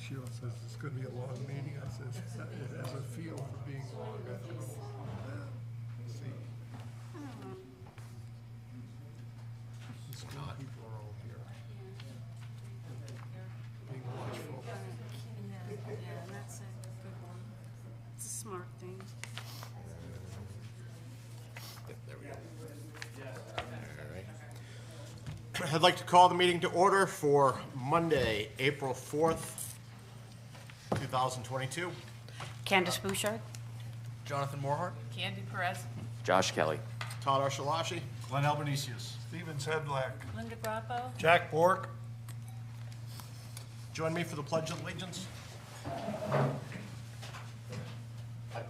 Sheila says it's going to be a long meeting. I says, it has a feel for being long. I don't know. See. The school people are all here. Being watchful. Yeah, that's a good one. It's a smart thing. There we go. All right. I'd like to call the meeting to order for Monday, April 4th, 2022. Candace Bouchard. Jonathan Morehart. Candy Perez. Josh Kelly. Todd Archelashi. Glenn Albanesius. Steven Sedlak. Linda Grappo. Jack Bork. Join me for the Pledge of Allegiance. I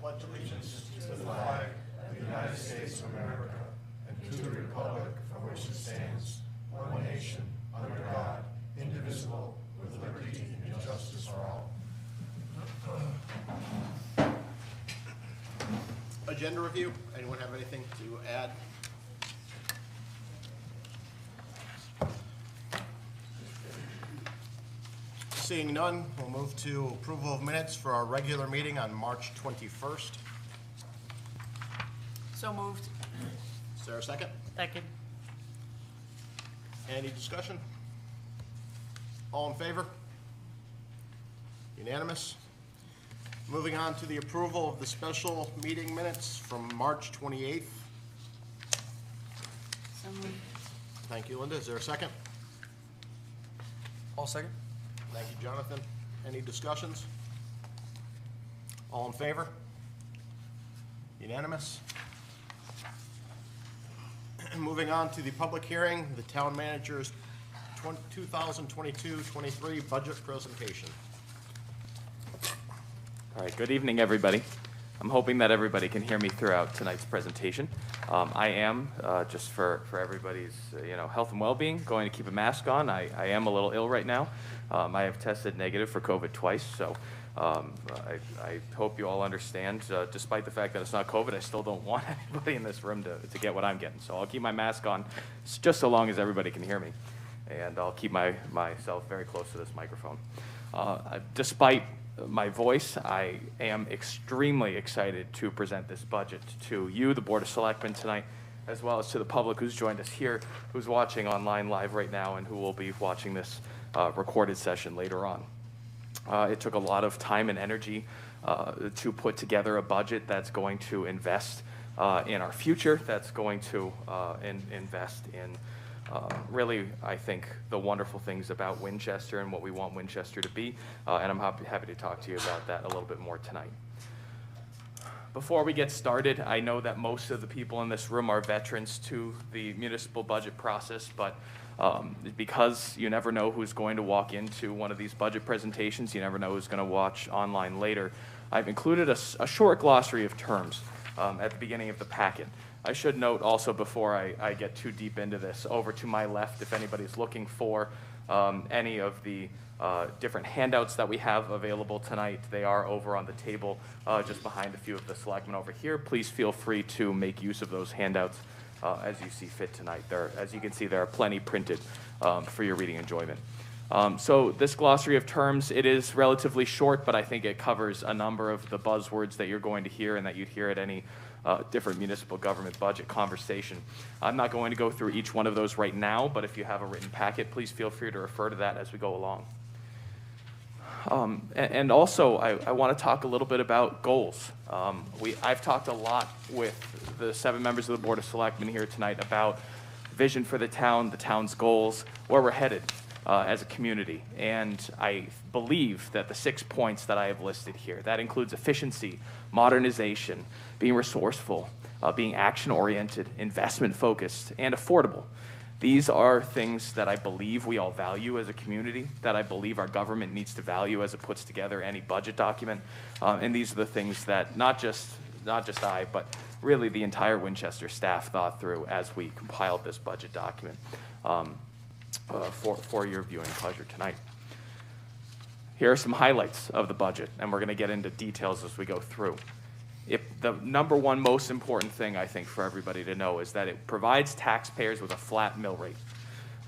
pledge allegiance to the flag of the United States of America and to the republic for which it stands, one nation, under God, indivisible, with liberty and justice for all. Agenda review. Anyone have anything to add? Seeing none, we'll move to approval of minutes for our regular meeting on March 21st. So moved. Is there a second? Second. Any discussion? All in favor? Unanimous. Moving on to the approval of the special meeting minutes from March 28th. So moved. Thank you, Linda. Is there a second? All second. Thank you, Jonathan. Any discussions? All in favor? Unanimous. Moving on to the public hearing, the town manager's 2022-23 budget presentation. All right, good evening, everybody. I'm hoping that everybody can hear me throughout tonight's presentation. I am, just for everybody's health and well-being, going to keep a mask on. I am a little ill right now. I have tested negative for COVID twice, so I hope you all understand. Despite the fact that it's not COVID, I still don't want anybody in this room to get what I'm getting. So I'll keep my mask on just so long as everybody can hear me. And I'll keep myself very close to this microphone. Despite my voice, I am extremely excited to present this budget to you, the Board of Selectmen, tonight, as well as to the public who's joined us here, who's watching online live right now, and who will be watching this recorded session later on. It took a lot of time and energy to put together a budget that's going to invest in our future, that's going to invest in really, I think, the wonderful things about Winchester and what we want Winchester to be, and I'm happy to talk to you about that a little bit more tonight. Before we get started, I know that most of the people in this room are veterans to the municipal budget process, but because you never know who's going to walk into one of these budget presentations, you never know who's going to watch online later, I've included a short glossary of terms at the beginning of the packet. I should note also, before I get too deep into this, over to my left, if anybody's looking for any of the different handouts that we have available tonight, they are over on the table just behind a few of the selectmen over here. Please feel free to make use of those handouts as you see fit tonight. As you can see, there are plenty printed for your reading enjoyment. So this glossary of terms, it is relatively short, but I think it covers a number of the buzzwords that you're going to hear and that you'd hear at any different municipal government budget conversation. I'm not going to go through each one of those right now, but if you have a written packet, please feel free to refer to that as we go along. And also, I want to talk a little bit about goals. I've talked a lot with the 7 members of the Board of Selectmen here tonight about vision for the town's goals, where we're headed as a community. And I believe that the 6 points that I have listed here, that includes efficiency, modernization, being resourceful, being action-oriented, investment-focused, and affordable. These are things that I believe we all value as a community, that I believe our government needs to value as it puts together any budget document. And these are the things that not just I, but really the entire Winchester staff thought through as we compiled this budget document for your viewing pleasure tonight. Here are some highlights of the budget, and we're going to get into details as we go through. The number one most important thing, I think, for everybody to know is that it provides taxpayers with a flat mill rate.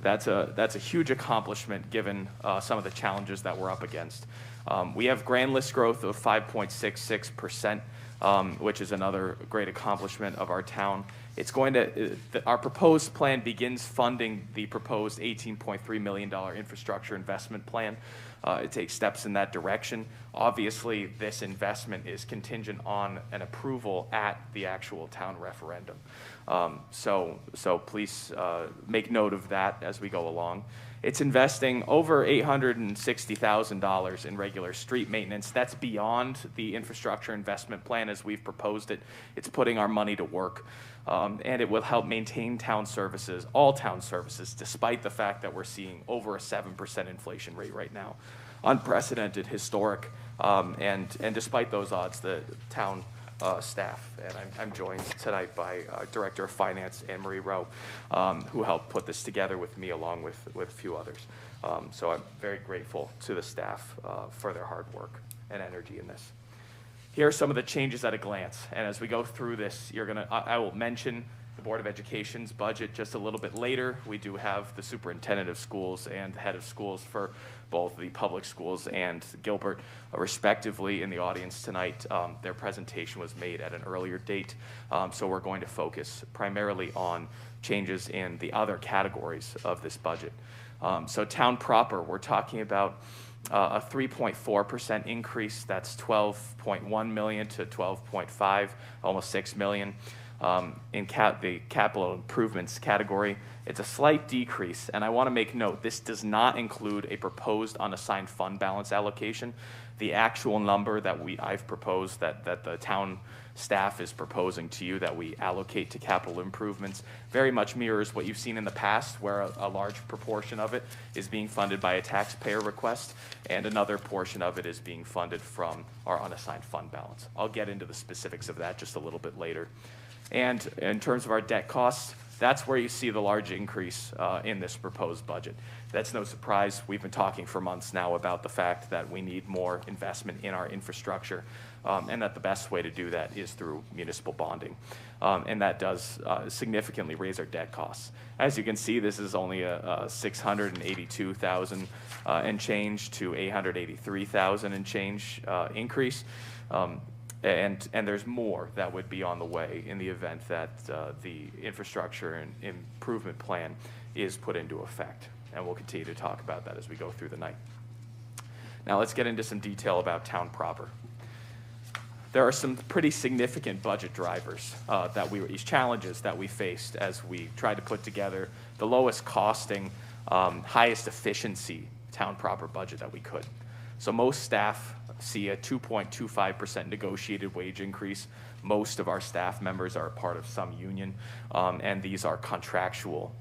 That's a huge accomplishment given some of the challenges that we're up against. We have grand list growth of 5.66%, which is another great accomplishment of our town. It's going to, our proposed plan begins funding the proposed $18.3 million infrastructure investment plan. It takes steps in that direction. Obviously, this investment is contingent on an approval at the actual town referendum. So please make note of that as we go along. It's investing over $860,000 in regular street maintenance. That's beyond the infrastructure investment plan as we've proposed it. It's putting our money to work. And it will help maintain town services, all town services, despite the fact that we're seeing over a 7% inflation rate right now. Unprecedented, historic, and despite those odds, the town staff, and I'm joined tonight by Director of Finance, Anne Marie Rowe, who helped put this together with me along with a few others. So I'm very grateful to the staff for their hard work and energy in this. Here are some of the changes at a glance, and as we go through this, I will mention the Board of Education's budget just a little bit later. We do have the superintendent of schools and head of schools for both the public schools and Gilbert, respectively, in the audience tonight. Their presentation was made at an earlier date, so we're going to focus primarily on changes in the other categories of this budget. So town proper, we're talking about a 3.4% increase. That's 12.1 million to 12.5, almost 6 million. In the capital improvements category, it's a slight decrease, and I want to make note, this does not include a proposed unassigned fund balance allocation. The actual number that I've proposed, that the town staff is proposing to you that we allocate to capital improvements, very much mirrors what you've seen in the past, where a large proportion of it is being funded by a taxpayer request, and another portion of it is being funded from our unassigned fund balance. I'll get into the specifics of that just a little bit later. And in terms of our debt costs, that's where you see the large increase in this proposed budget. That's no surprise. We've been talking for months now about the fact that we need more investment in our infrastructure, and that the best way to do that is through municipal bonding. And that does significantly raise our debt costs. As you can see, this is only a $682,000 and change to $883,000 and change increase. And there's more that would be on the way in the event that the infrastructure and improvement plan is put into effect. And we'll continue to talk about that as we go through the night. Now let's get into some detail about town proper. There are some pretty significant budget drivers, these challenges that we faced as we tried to put together the lowest costing, highest efficiency town proper budget that we could. So most staff see a 2.25% negotiated wage increase. Most of our staff members are a part of some union, and these are contractual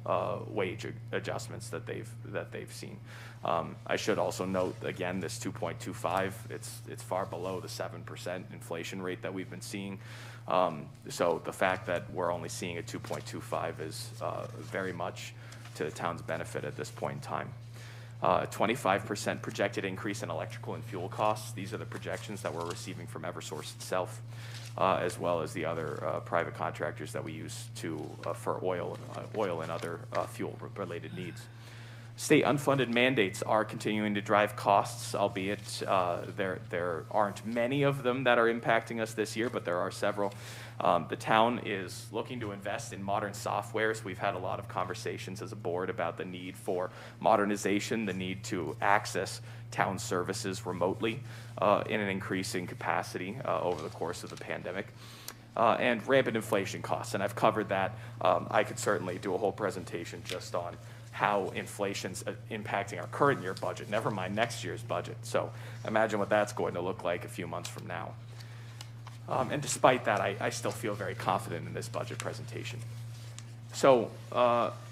wage adjustments that they've seen. I should also note, again, this 2.25, it's far below the 7% inflation rate that we've been seeing. So the fact that we're only seeing a 2.25 is very much to the town's benefit at this point in time. 25% projected increase in electrical and fuel costs. These are the projections that we're receiving from Eversource itself, as well as the other private contractors that we use for oil and other fuel-related needs. State unfunded mandates are continuing to drive costs, albeit there aren't many of them that are impacting us this year, but there are several. The town is looking to invest in modern softwares. We've had a lot of conversations as a board about the need for modernization, the need to access town services remotely in an increasing capacity over the course of the pandemic. And rampant inflation costs, and I've covered that. I could certainly do a whole presentation just on how inflation's impacting our current year budget, never mind next year's budget. So imagine what that's going to look like a few months from now. And despite that, I still feel very confident in this budget presentation. So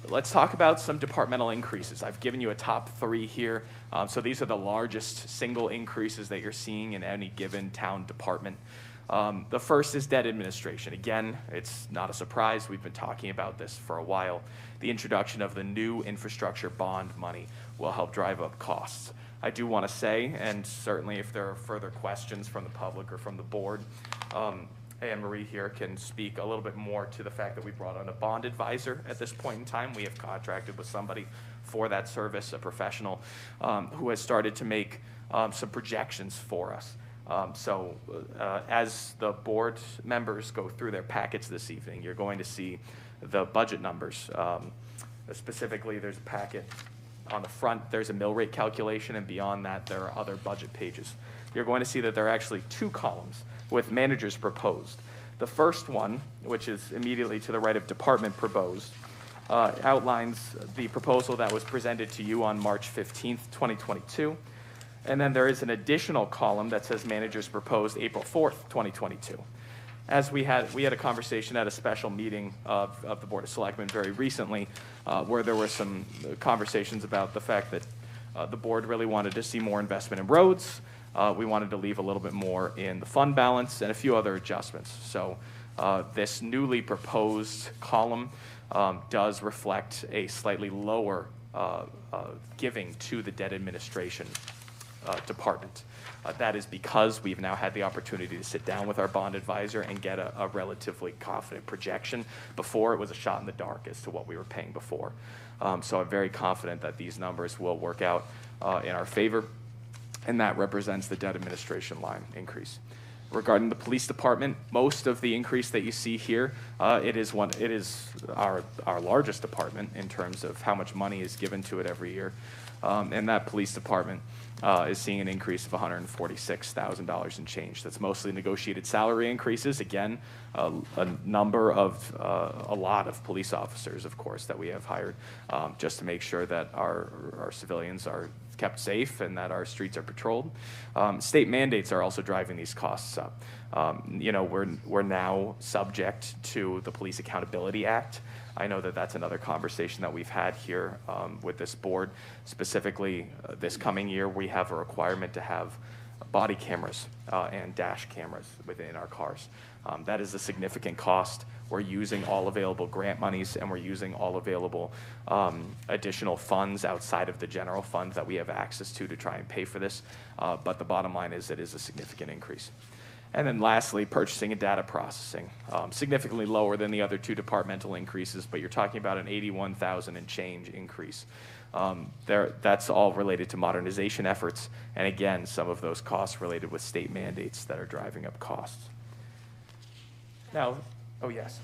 let's talk about some departmental increases. I've given you a top 3 here. So these are the largest single increases that you're seeing in any given town department. The first is debt administration. Again, it's not a surprise. We've been talking about this for a while. The introduction of the new infrastructure bond money will help drive up costs. I do want to say, and certainly if there are further questions from the public or from the board, Anne Marie here can speak a little bit more to the fact that we brought on a bond advisor at this point in time. We have contracted with somebody for that service, a professional who has started to make some projections for us. As the board members go through their packets this evening, you're going to see the budget numbers. Specifically, there's a packet on the front, there's a mill rate calculation, and beyond that, there are other budget pages. You're going to see that there are actually 2 columns with managers proposed. The first one, which is immediately to the right of department proposed, outlines the proposal that was presented to you on March 15th, 2022. And then there is an additional column that says managers proposed April 4th, 2022. As we had a conversation at a special meeting of the Board of Selectmen very recently, where there were some conversations about the fact that the board really wanted to see more investment in roads. We wanted to leave a little bit more in the fund balance and a few other adjustments. So this newly proposed column does reflect a slightly lower giving to the debt administration department. That is because we've now had the opportunity to sit down with our bond advisor and get a relatively confident projection. Before, it was a shot in the dark as to what we were paying before. So I'm very confident that these numbers will work out in our favor, and that represents the debt administration line increase. Regarding the police department, most of the increase that you see here, it is our largest department in terms of how much money is given to it every year. And that police department is seeing an increase of $146,000 and change. That's mostly negotiated salary increases. Again, a lot of police officers, of course, that we have hired just to make sure that our civilians are kept safe and that our streets are patrolled. State mandates are also driving these costs up. We're now subject to the Police Accountability Act. I know that that's another conversation that we've had here with this board. Specifically, this coming year, we have a requirement to have body cameras and dash cameras within our cars. That is a significant cost. We're using all available grant monies, and we're using all available additional funds outside of the general fund that we have access to try and pay for this. But the bottom line is it is a significant increase. And then lastly, purchasing and data processing, significantly lower than the other 2 departmental increases, but you're talking about an 81,000 and change increase. That's all related to modernization efforts, and again, some of those costs related with state mandates that are driving up costs. Now, oh yes.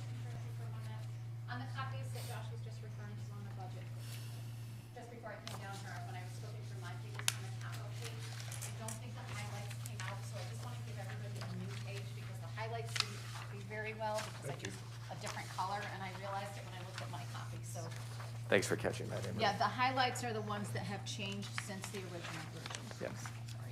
On the copies that Josh was just referring to on the budget, just before I came down here, when I was flipping through my pages on the capital page, I don't think the highlights came out, so I just want to give everybody a new page because the highlights didn't copy very well because I used a different color and I realized it when I looked at my copy, so. Thanks for catching that, Emery. Yeah, the highlights are the ones that have changed since the original version. Yeah. Sorry.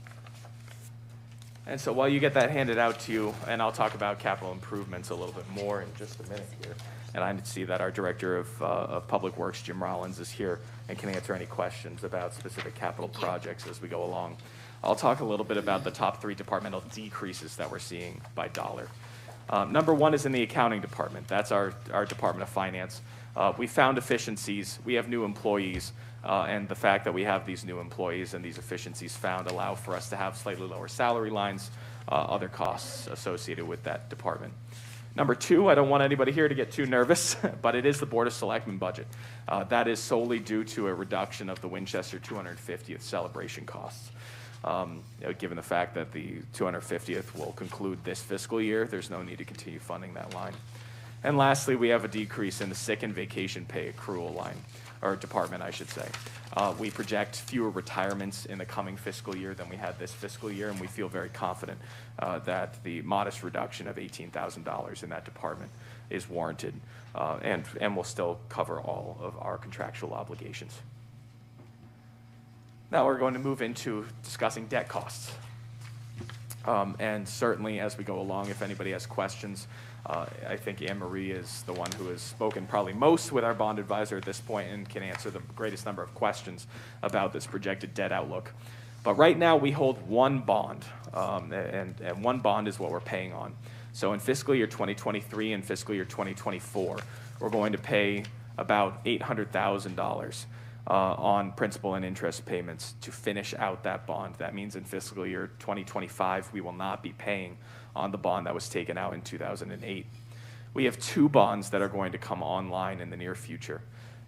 And so while you get that handed out to you, and I'll talk about capital improvements a little bit more in just a minute here, and I see that our Director of Public Works, Jim Rollins, is here and can answer any questions about specific capital projects as we go along. I'll talk a little bit about the top 3 departmental decreases that we're seeing by dollar. Number 1 is in the accounting department. That's our Department of Finance. We found efficiencies. We have new employees. And the fact that we have these new employees and these efficiencies found allow for us to have slightly lower salary lines, other costs associated with that department. Number 2, I don't want anybody here to get too nervous, but it is the Board of Selectmen budget. That is solely due to a reduction of the Winchester 250th celebration costs. Given the fact that the 250th will conclude this fiscal year, there's no need to continue funding that line. And lastly, we have a decrease in the sick and vacation pay accrual line, or department, I should say. We project fewer retirements in the coming fiscal year than we had this fiscal year, and we feel very confident that the modest reduction of $18,000 in that department is warranted and will still cover all of our contractual obligations. Now we're going to move into discussing debt costs. And certainly as we go along, if anybody has questions, I think Anne Marie is the one who has spoken probably most with our bond advisor at this point and can answer the greatest number of questions about this projected debt outlook. But right now we hold 1 bond, and 1 bond is what we're paying on. So in fiscal year 2023 and fiscal year 2024, we're going to pay about $800,000 on principal and interest payments to finish out that bond. That means in fiscal year 2025, we will not be paying on the bond that was taken out in 2008. We have 2 bonds that are going to come online in the near future.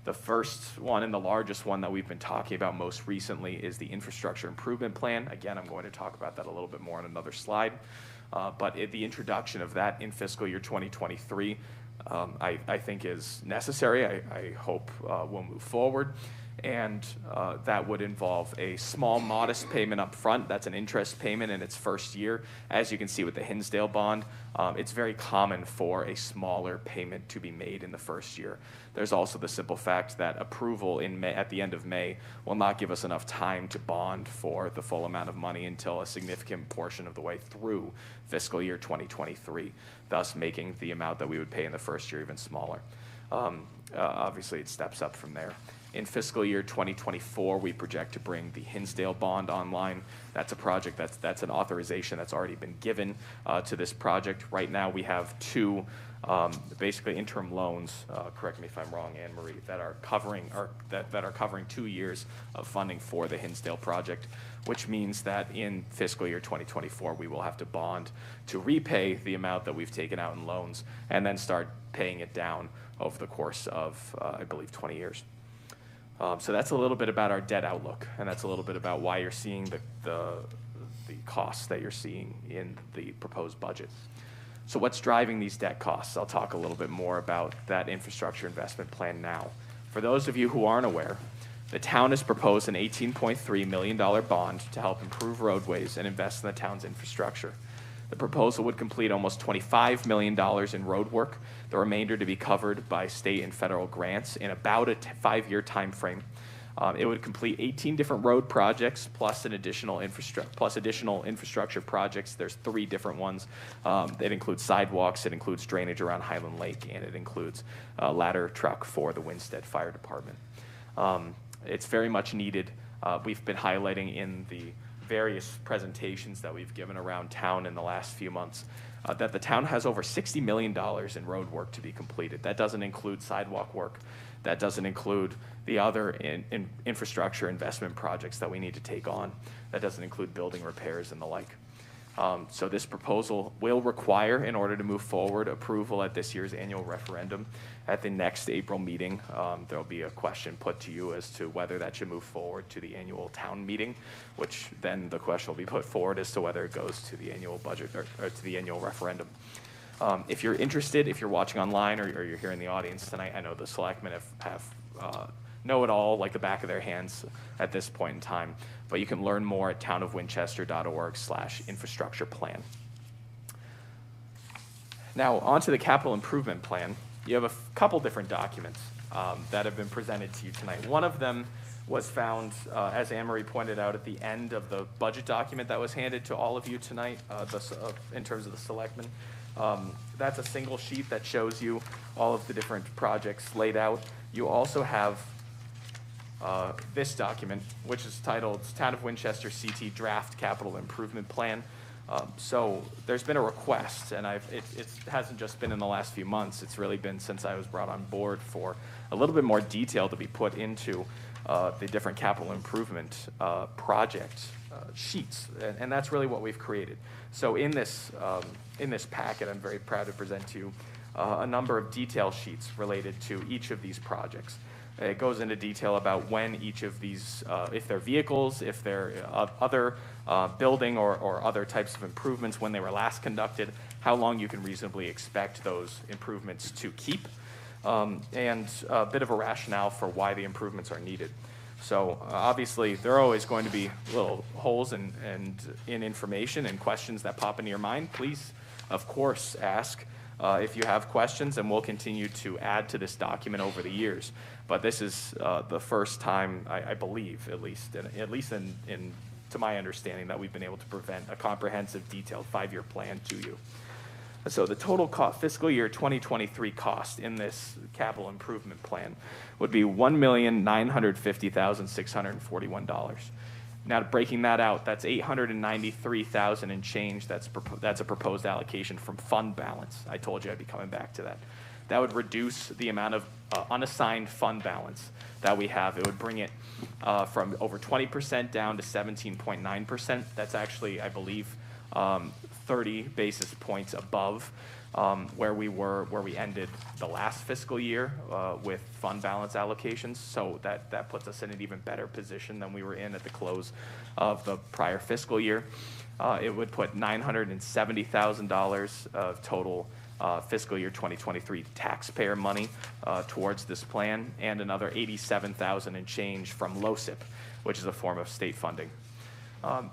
The first one and the largest one that we've been talking about most recently is the infrastructure improvement plan. Again, I'm going to talk about that a little bit more on another slide. But the introduction of that in fiscal year 2023, I think is necessary. I hope we'll move forward. And that would involve a small, modest payment up front. That's an interest payment in its first year. As you can see with the Hinsdale bond, it's very common for a smaller payment to be made in the first year. There's also the simple fact that approval in May, at the end of May, will not give us enough time to bond for the full amount of money until a significant portion of the way through fiscal year 2023, thus making the amount that we would pay in the first year even smaller. Obviously, it steps up from there. In fiscal year 2024, we project to bring the Hinsdale bond online. That's a project that's an authorization that's already been given to this project. Right now, we have two basically interim loans. Correct me if I'm wrong, Anne Marie, that are covering that are covering 2 years of funding for the Hinsdale project, which means that in fiscal year 2024, we will have to bond to repay the amount that we've taken out in loans and then start paying it down over the course of, I believe, 20 years. So that's a little bit about our debt outlook, and that's a little bit about why you're seeing the costs that you're seeing in the proposed budget. So what's driving these debt costs? I'll talk a little bit more about that infrastructure investment plan now. For those of you who aren't aware, the town has proposed an $18.3 million bond to help improve roadways and invest in the town's infrastructure. The proposal would complete almost $25 million in road work, the remainder to be covered by state and federal grants in about a 5-year time frame. It would complete 18 different road projects plus additional infrastructure projects. There's 3 different ones. It includes sidewalks, it includes drainage around Highland Lake, and it includes a ladder truck for the Winstead Fire Department. It's very much needed. We've been highlighting in the various presentations that we've given around town in the last few months that the town has over $60 million in road work to be completed. That doesn't include sidewalk work. That doesn't include the other infrastructure investment projects that we need to take on. That doesn't include building repairs and the like. So this proposal will require, in order to move forward, approval at this year's annual referendum. At the next April meeting, there'll be a question put to you as to whether that should move forward to the annual town meeting, which then the question will be put forward as to whether it goes to the annual budget or to the annual referendum. If you're interested, if you're watching online or you're here in the audience tonight, I know the selectmen have know it all like the back of their hands at this point in time, but you can learn more at townofwinchester.org/infrastructure plan. Now, onto the capital improvement plan. You have a couple different documents that have been presented to you tonight. One of them was found, as Anne-Marie pointed out, at the end of the budget document that was handed to all of you tonight in terms of the selectmen. That's a single sheet that shows you all of the different projects laid out. You also have this document, which is titled Town of Winchester CT Draft Capital Improvement Plan. So there's been a request, and it hasn't just been in the last few months, it's really been since I was brought on board, for a little bit more detail to be put into the different capital improvement project sheets, and that's really what we've created. So in this packet, I'm very proud to present to you a number of detail sheets related to each of these projects. It goes into detail about when each of these, if they're vehicles, if they're other building or other types of improvements, when they were last conducted, how long you can reasonably expect those improvements to keep, and a bit of a rationale for why the improvements are needed. So obviously, there are always going to be little holes in information and questions that pop into your mind. Please, of course, ask if you have questions, and we'll continue to add to this document over the years. But this is the first time, I believe, at least to my understanding, that we've been able to present a comprehensive, detailed 5-year plan to you. So the total fiscal year 2023 cost in this capital improvement plan would be $1,950,641. Now, breaking that out, that's $893,000 and change. That's a proposed allocation from fund balance. I told you I'd be coming back to that. That would reduce the amount of unassigned fund balance that we have. It would bring it from over 20% down to 17.9%. That's actually, I believe, 30 basis points above where we ended the last fiscal year with fund balance allocations. So that puts us in an even better position than we were in at the close of the prior fiscal year. It would put $970,000 of total fiscal year 2023 taxpayer money towards this plan, and another $87,000 and change from LoCIP, which is a form of state funding.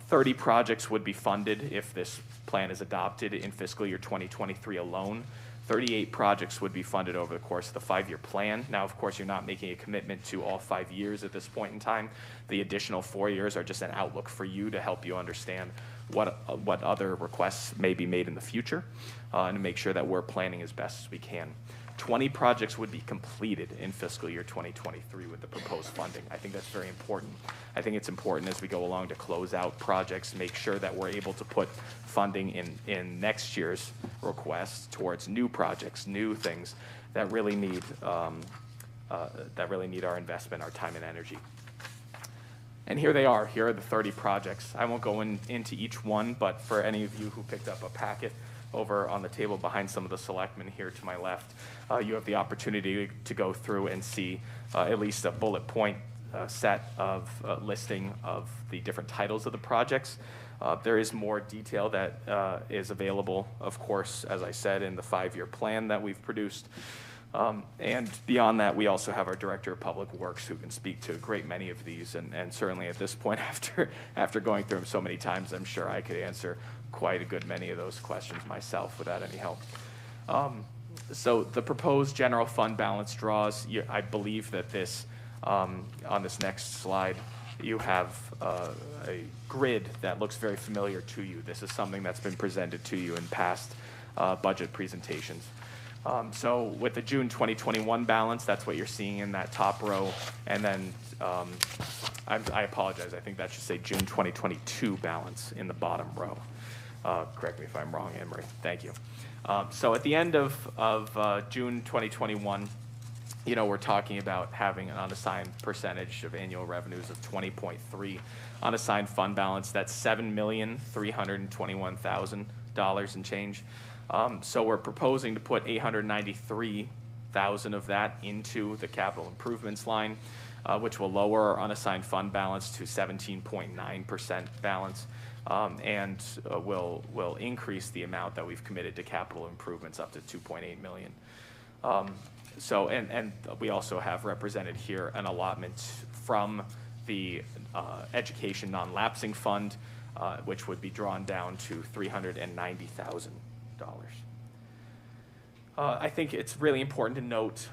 30 projects would be funded if this plan is adopted in fiscal year 2023 alone. 38 projects would be funded over the course of the 5-year plan. Now, of course, you're not making a commitment to all 5 years at this point in time. The additional 4 years are just an outlook for you to help you understand what other requests may be made in the future, and to make sure that we're planning as best as we can. 20 projects would be completed in fiscal year 2023 with the proposed funding. I think that's very important. I think it's important as we go along to close out projects, make sure that we're able to put funding in next year's requests towards new projects, new things that really need our investment, our time and energy. And here they are. Here are the 30 projects. I won't go into each one, but for any of you who picked up a packet over on the table behind some of the selectmen here to my left, you have the opportunity to go through and see at least a bullet point set of listing of the different titles of the projects. There is more detail that is available, of course, as I said, in the 5-year plan that we've produced. And beyond that, we also have our Director of Public Works who can speak to a great many of these. And certainly at this point, after going through them so many times, I'm sure I could answer quite a good many of those questions myself without any help. So the proposed general fund balance draws, I believe that this, on this next slide, you have a grid that looks very familiar to you. This is something that's been presented to you in past budget presentations. So with the June 2021 balance, that's what you're seeing in that top row. And then I apologize, I think that should say June 2022 balance in the bottom row. Correct me if I'm wrong, Anne-Marie. Thank you. So at the end of June 2021, we're talking about having an unassigned percentage of annual revenues of 20.3. Unassigned fund balance, that's $7,321,000 and change. So we're proposing to put $893,000 of that into the capital improvements line, which will lower our unassigned fund balance to 17.9% balance, and will increase the amount that we've committed to capital improvements up to $2.8 million. So, and we also have represented here an allotment from the education non-lapsing fund, which would be drawn down to $390,000. I think it's really important to note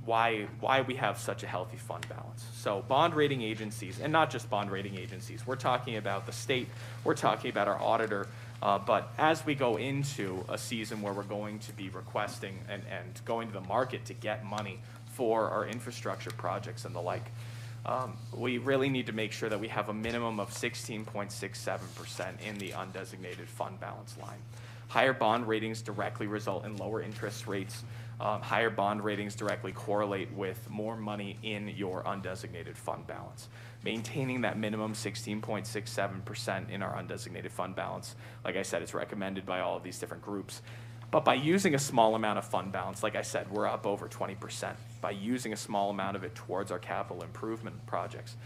why we have such a healthy fund balance. So bond rating agencies, and not just bond rating agencies, we're talking about the state, we're talking about our auditor, but as we go into a season where we're going to be requesting and going to the market to get money for our infrastructure projects and the like, we really need to make sure that we have a minimum of 16.67% in the undesignated fund balance line. Higher bond ratings directly result in lower interest rates. Higher bond ratings directly correlate with more money in your undesignated fund balance. Maintaining that minimum 16.67% in our undesignated fund balance, like I said, it's recommended by all of these different groups. But by using a small amount of fund balance, like I said, we're up over 20%. By using a small amount of it towards our capital improvement projects,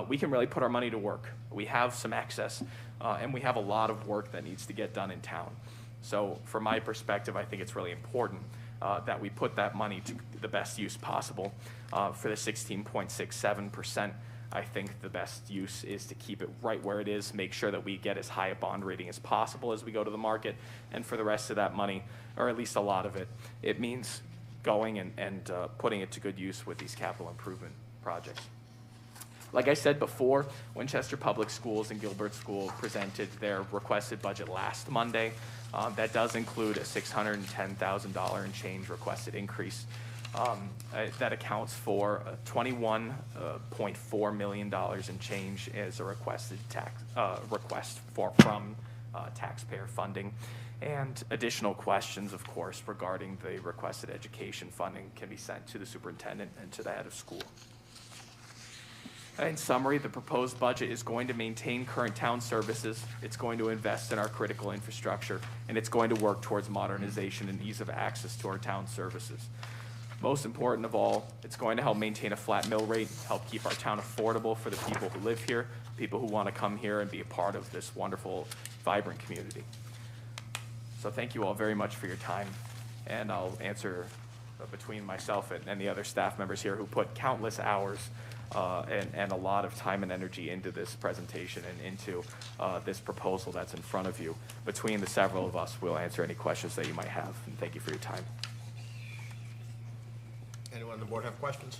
we can really put our money to work. We have some excess, and we have a lot of work that needs to get done in town. So from my perspective, I think it's really important that we put that money to the best use possible. For the 16.67%, I think the best use is to keep it right where it is, make sure that we get as high a bond rating as possible as we go to the market, and for the rest of that money, or at least a lot of it, it means going and putting it to good use with these capital improvement projects. Like I said before, Winchester Public Schools and Gilbert School presented their requested budget last Monday. That does include a $610,000 and change requested increase. That accounts for $21.4 million in change as a requested request from taxpayer funding. And additional questions, of course, regarding the requested education funding can be sent to the superintendent and to the head of school. In summary, the proposed budget is going to maintain current town services, it's going to invest in our critical infrastructure, and it's going to work towards modernization and ease of access to our town services. Most important of all, it's going to help maintain a flat mill rate, help keep our town affordable for the people who live here, people who want to come here and be a part of this wonderful, vibrant community. So thank you all very much for your time, and I'll answer between myself and the other staff members here who put countless hours and a lot of time and energy into this presentation and into this proposal that's in front of you. Between the several of us, we'll answer any questions that you might have, and thank you for your time. Anyone on the board have questions?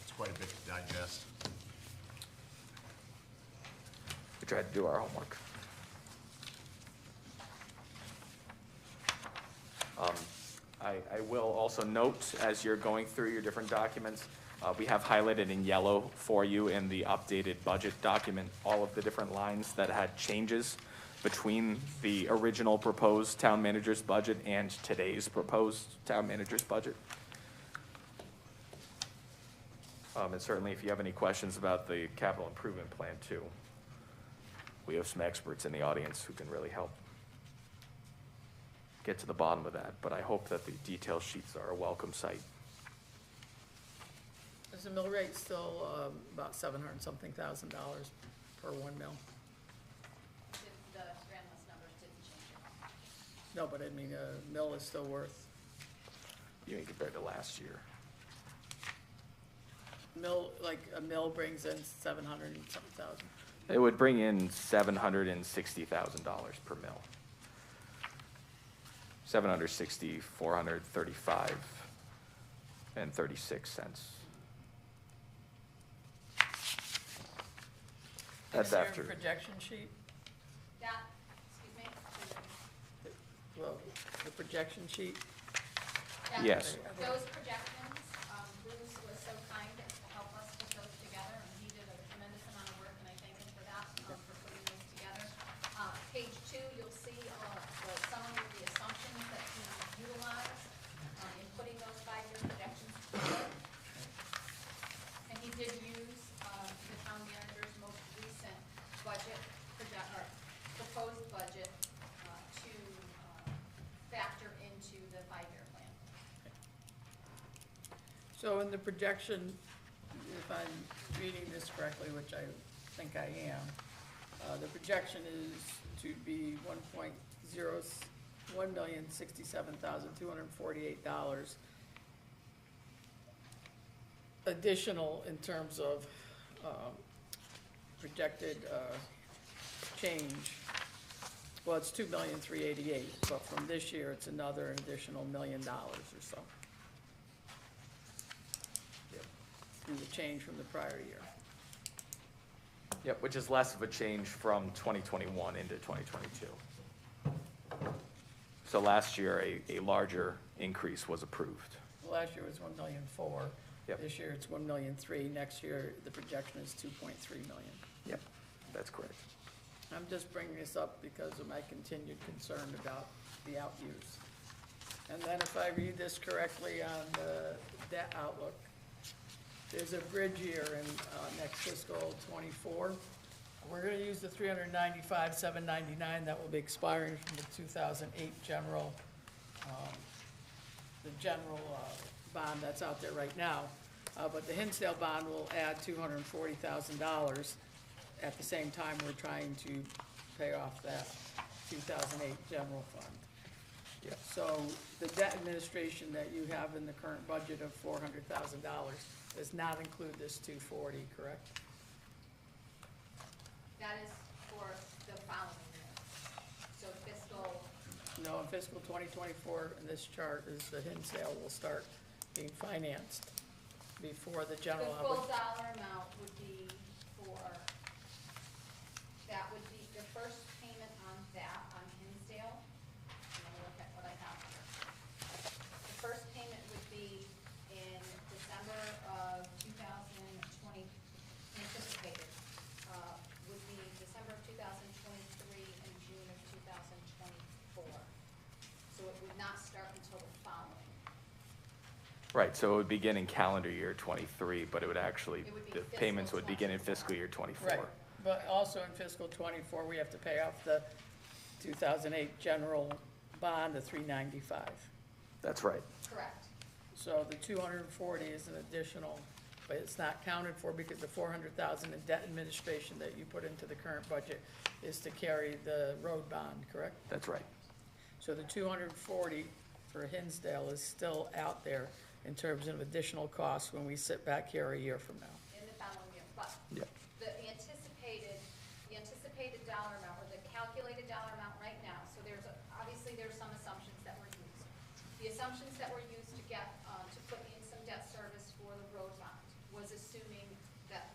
It's quite a bit to digest. We tried to do our homework. I will also note, as you're going through your different documents, we have highlighted in yellow for you in the updated budget document all of the different lines that had changes between the original proposed town manager's budget and today's proposed town manager's budget. And certainly if you have any questions about the capital improvement plan too, we have some experts in the audience who can really help get to the bottom of that, but I hope that the detail sheets are a welcome sight. Is the mill rate still about $700-something thousand per 1 mil? The grand list numbers didn't change at all. No, but I mean, a mill is still worth, You mean compared to last year? like a mill brings in 700 and something thousand. It would bring in $760,000 per mill. 760, 435, and 36 cents. That's Is there a after. projection sheet? That, excuse me? Well, the projection sheet? Yeah, Yes. Those projections, Bruce was so kind to help us put those together, and he did a tremendous amount of work, and I thank him for that, for putting those together. Page 2, you'll see the summary of the assumptions that he utilized in putting those 5-year projections together. And he did use the town manager's most recent budget, or proposed budget, to factor into the 5-year plan. So in the projection, if I'm reading this correctly, which I think I am, the projection is to be $1,067,248 additional in terms of projected change. Well, it's $2,388,000, but from this year, it's another additional $1 million or so. Through the change from the prior year. Yep, which is less of a change from 2021 into 2022. So last year, a larger increase was approved. Last year was $1,000,004. Yep. This year it's $1,000,003. Next year, the projection is $2.3 million. Yep, that's correct. I'm just bringing this up because of my continued concern about the out years. And then if I read this correctly on the debt outlook, there's a bridge year in next fiscal '24. We're gonna use the $395,799 that will be expiring from the 2008 general, bond that's out there right now. But the Hinsdale bond will add $240,000 at the same time we're trying to pay off that 2008 general fund. Yep. So the debt administration that you have in the current budget of $400,000 does not include this 240, correct? That is for the following year. So fiscal, No, in fiscal 2024, in this chart, is the Hinsdale will start being financed before the the general. full dollar amount would be for first payment on that, on Hinsdale, I'm gonna look at what I have here. The first payment would be in December of 2020, anticipated, would be December of 2023 and June of 2024. So it would not start until the following. Right, so it would begin in calendar year '23, but it would actually, It would be the fiscal payments would begin in 24. fiscal year '24. Right, but also in fiscal '24, we have to pay off the 2008 general bond of $395. That's right. Correct. So the 240 is an additional, but it's not counted for because the 400,000 in debt administration that you put into the current budget is to carry the road bond, correct? That's right. So the 240 for Hinsdale is still out there in terms of additional costs when we sit back here a year from now. In the following year, but Yep. the anticipated dollar amount, or the calculated dollar amount right now, so obviously there's some assumptions that were used. The assumptions that were used to get, to put in some debt service for the road bond was assuming that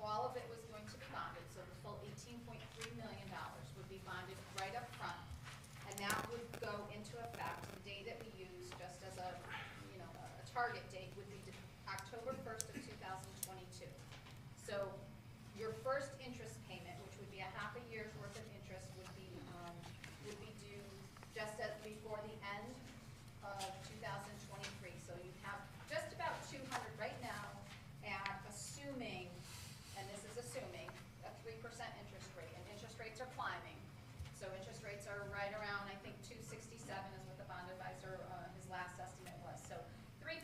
all of it was going to be bonded, so the full $18.3 million would be bonded right up front, and that would go into effect, the day that we use, just as a target date would be October 1st of 2022. So your first interest payment, which would be a half a year's worth of interest, would be due just before the end of 2023. So you have just about 200 right now at assuming, and this is assuming, a 3% interest rate, and interest rates are climbing. So interest rates are right around, I think, 267 is what the bond advisor, his last estimate was. So 3%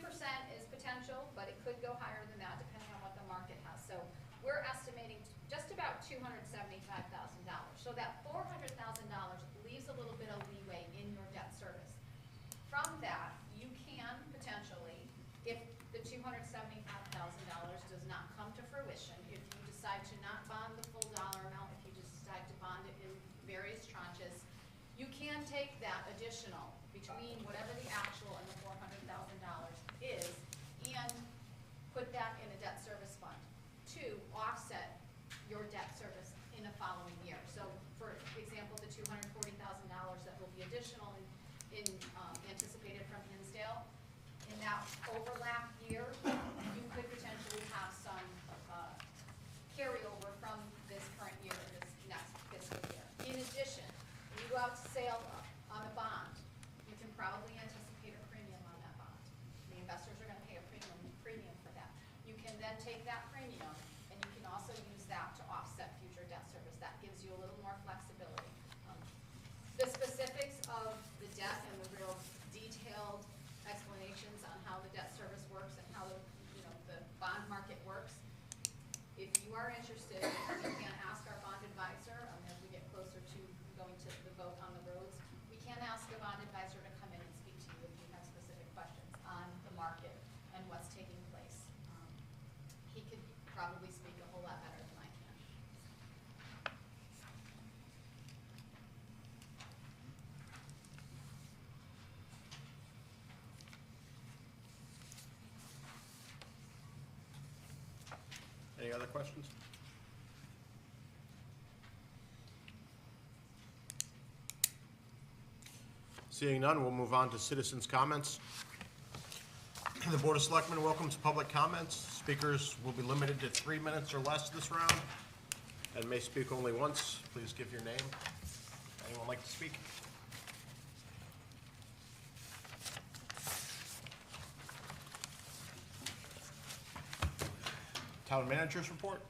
is potential, but it could go higher than that depending on what the market has. So we're estimating just about $275,000. So that $400,000 leaves a little bit of leeway in your debt service. From that, you can potentially, if the $275,000 does not come to fruition, if you decide to not bond the full dollar amount, if you decide to bond it in various tranches, you can take that additional between whatever the actual and the $400,000 is and put that in a debt service fund to offset your debt service in a following year. So for example, the $240,000 that will be additional in anticipated from Hinsdale, in that overlap year, you could potentially have some carryover from this current year to this next fiscal year. In addition, when you go out to sale on a bond, you can probably anticipate a premium on that bond. The investors are gonna pay a premium for that. You can then take that premium and you can also use that to offset future debt service. That gives you a little more flexibility. The specifics of the debt and the real detailed explanations on how the debt service works and how the bond market works, if you are interested, you can ask our bond advisor, as we get closer to going to the vote on the roads, we can ask a bond advisor to come in and speak to you if you have specific questions on the market and what's taking place. He could probably speak a whole lot better than I can. Any other questions? Seeing none, we'll move on to citizens' comments. The Board of Selectmen welcomes public comments. Speakers will be limited to 3 minutes or less this round and may speak only once. Please give your name. Anyone like to speak? Town Manager's report.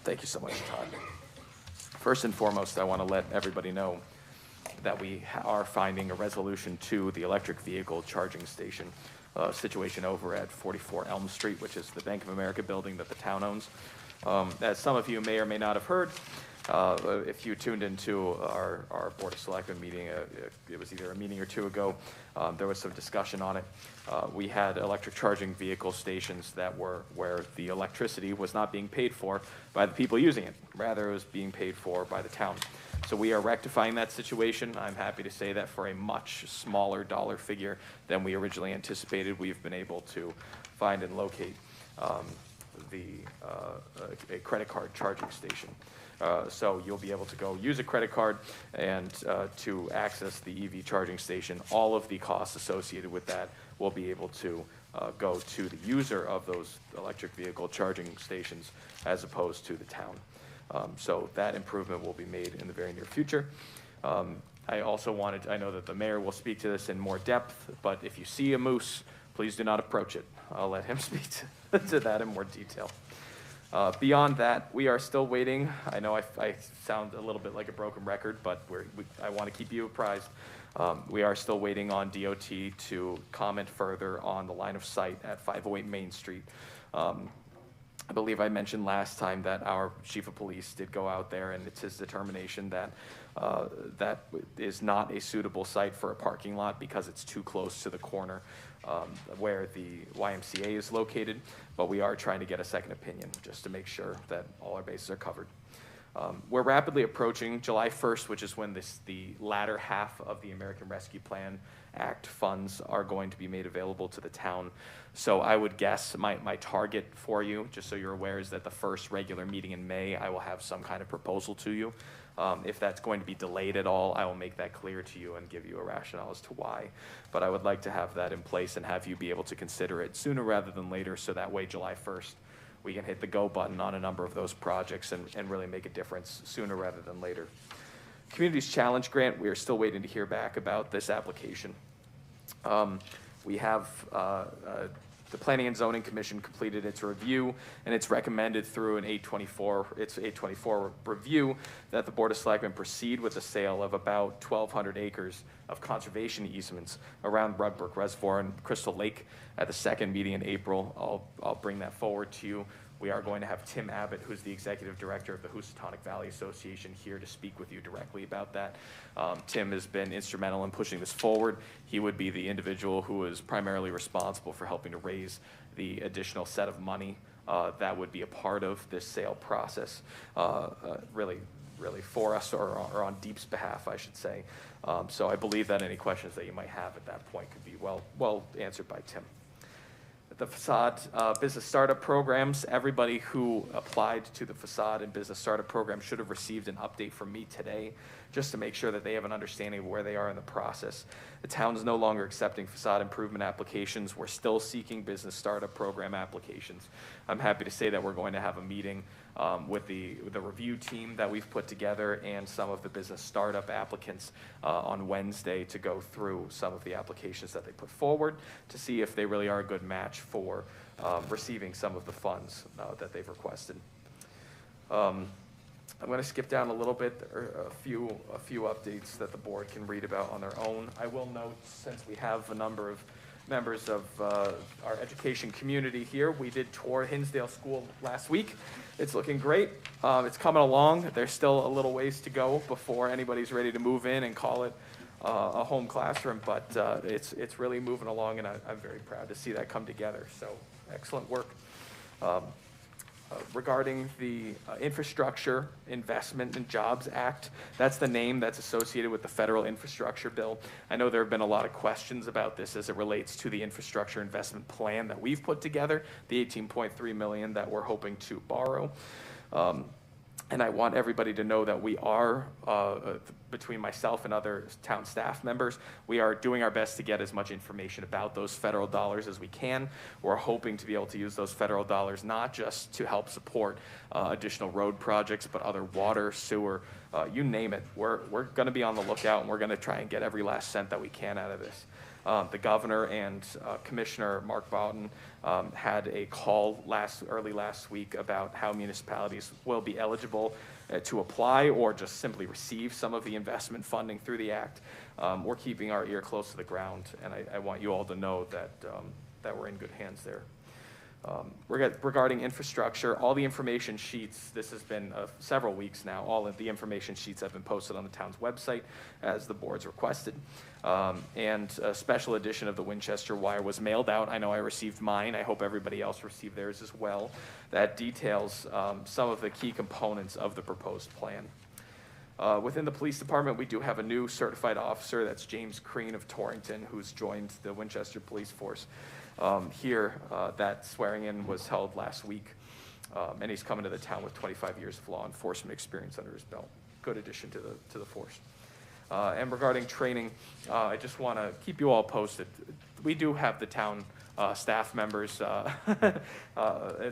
Thank you so much, Todd. First and foremost, I want to let everybody know that we are finding a resolution to the electric vehicle charging station situation over at 44 Elm Street, which is the Bank of America building that the town owns. As some of you may or may not have heard, if you tuned into our Board of Selectmen meeting, it was either a meeting or two ago, there was some discussion on it. We had electric charging vehicle stations that were where the electricity was not being paid for by the people using it. Rather, it was being paid for by the town. So we are rectifying that situation. I'm happy to say that for a much smaller dollar figure than we originally anticipated, we've been able to find and locate a credit card charging station. So you'll be able to go use a credit card and to access the EV charging station. All of the costs associated with that will be able to go to the user of those electric vehicle charging stations as opposed to the town. So that improvement will be made in the very near future. I know that the mayor will speak to this in more depth, but if you see a moose, please do not approach it. I'll let him speak to that in more detail. Beyond that, we are still waiting. I know I sound a little bit like a broken record, but I want to keep you apprised. We are still waiting on DOT to comment further on the line of sight at 508 Main Street. I believe I mentioned last time that our chief of police did go out there, and it's his determination that that is not a suitable site for a parking lot because it's too close to the corner where the YMCA is located. But we are trying to get a second opinion just to make sure that all our bases are covered. We're rapidly approaching July 1st, which is when the latter half of the American Rescue Plan Act funds are going to be made available to the town. So I would guess my target for you, just so you're aware, is that the first regular meeting in May, I will have some kind of proposal to you. If that's going to be delayed at all, I will make that clear to you and give you a rationale as to why. But I would like to have that in place and have you be able to consider it sooner rather than later, so that way July 1st, we can hit the go button on a number of those projects and really make a difference sooner rather than later. Communities Challenge Grant, we are still waiting to hear back about this application. We have the Planning and Zoning Commission completed its review, and it's recommended through an 824 review that the Board of Selectmen proceed with the sale of about 1,200 acres of conservation easements around Rudbrook Reservoir and Crystal Lake at the second meeting in April. I'll bring that forward to you. We are going to have Tim Abbott, who's the Executive Director of the Housatonic Valley Association, here to speak with you directly about that. Tim has been instrumental in pushing this forward. He would be the individual who is primarily responsible for helping to raise the additional set of money that would be a part of this sale process, really for us, or on Deep's behalf, I should say. So I believe that any questions that you might have at that point could be well answered by Tim. The facade business startup programs, everybody who applied to the facade and business startup program should have received an update from me today, just to make sure that they have an understanding of where they are in the process. The town is no longer accepting facade improvement applications. We're still seeking business startup program applications. I'm happy to say that we're going to have a meeting with the review team that we've put together and some of the business startup applicants on Wednesday to go through some of the applications that they put forward to see if they really are a good match for receiving some of the funds that they've requested. I'm going to skip down a little bit. There are a few updates that the board can read about on their own. I will note, since we have a number of members of our education community here, we did tour Hinsdale School last week. It's looking great. It's coming along. There's still a little ways to go before anybody's ready to move in and call it a home classroom, but it's really moving along, and I'm very proud to see that come together. So excellent work. Regarding the Infrastructure Investment and Jobs Act, that's the name that's associated with the federal infrastructure bill. I know there have been a lot of questions about this as it relates to the infrastructure investment plan that we've put together, the $18.3 million that we're hoping to borrow. And I want everybody to know that we are, between myself and other town staff members, we are doing our best to get as much information about those federal dollars as we can. We're hoping to be able to use those federal dollars not just to help support additional road projects, but other water, sewer, you name it. We're going to be on the lookout, and we're going to try and get every last cent that we can out of this. The governor and Commissioner Mark Boughton had a call early last week about how municipalities will be eligible to apply or just simply receive some of the investment funding through the act. We're keeping our ear close to the ground, and I want you all to know that we're in good hands there. Regarding infrastructure, all the information sheets, this has been several weeks now, all of the information sheets have been posted on the town's website as the board's requested. And a special edition of the Winchester Wire was mailed out. I know I received mine. I hope everybody else received theirs as well. That details some of the key components of the proposed plan. Within the police department, we do have a new certified officer. That's James Crean of Torrington, who's joined the Winchester Police Force. That swearing in was held last week. And he's coming to the town with 25 years of law enforcement experience under his belt. Good addition to the force. And regarding training, I just want to keep you all posted. We do have the town staff members, and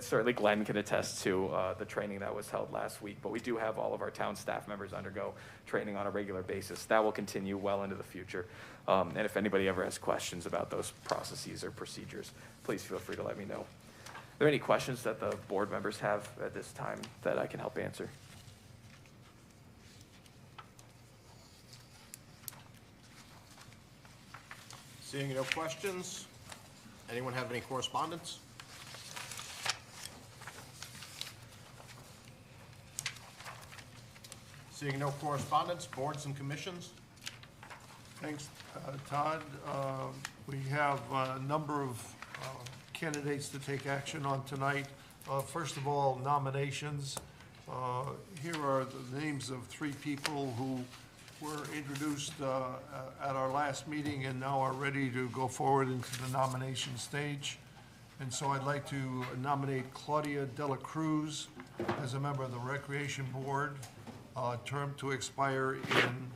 certainly Glenn can attest to the training that was held last week, but we do have all of our town staff members undergo training on a regular basis. That will continue well into the future. And if anybody ever has questions about those processes or procedures, please feel free to let me know. Are there any questions that the board members have at this time that I can help answer? Seeing no questions, anyone have any correspondence? Seeing no correspondence, boards and commissions? Thanks, Todd. We have a number of candidates to take action on tonight. First of all, nominations. Here are the names of 3 people who were introduced at our last meeting and now are ready to go forward into the nomination stage. And so I'd like to nominate Claudia Dela Cruz as a member of the Recreation Board, term to expire in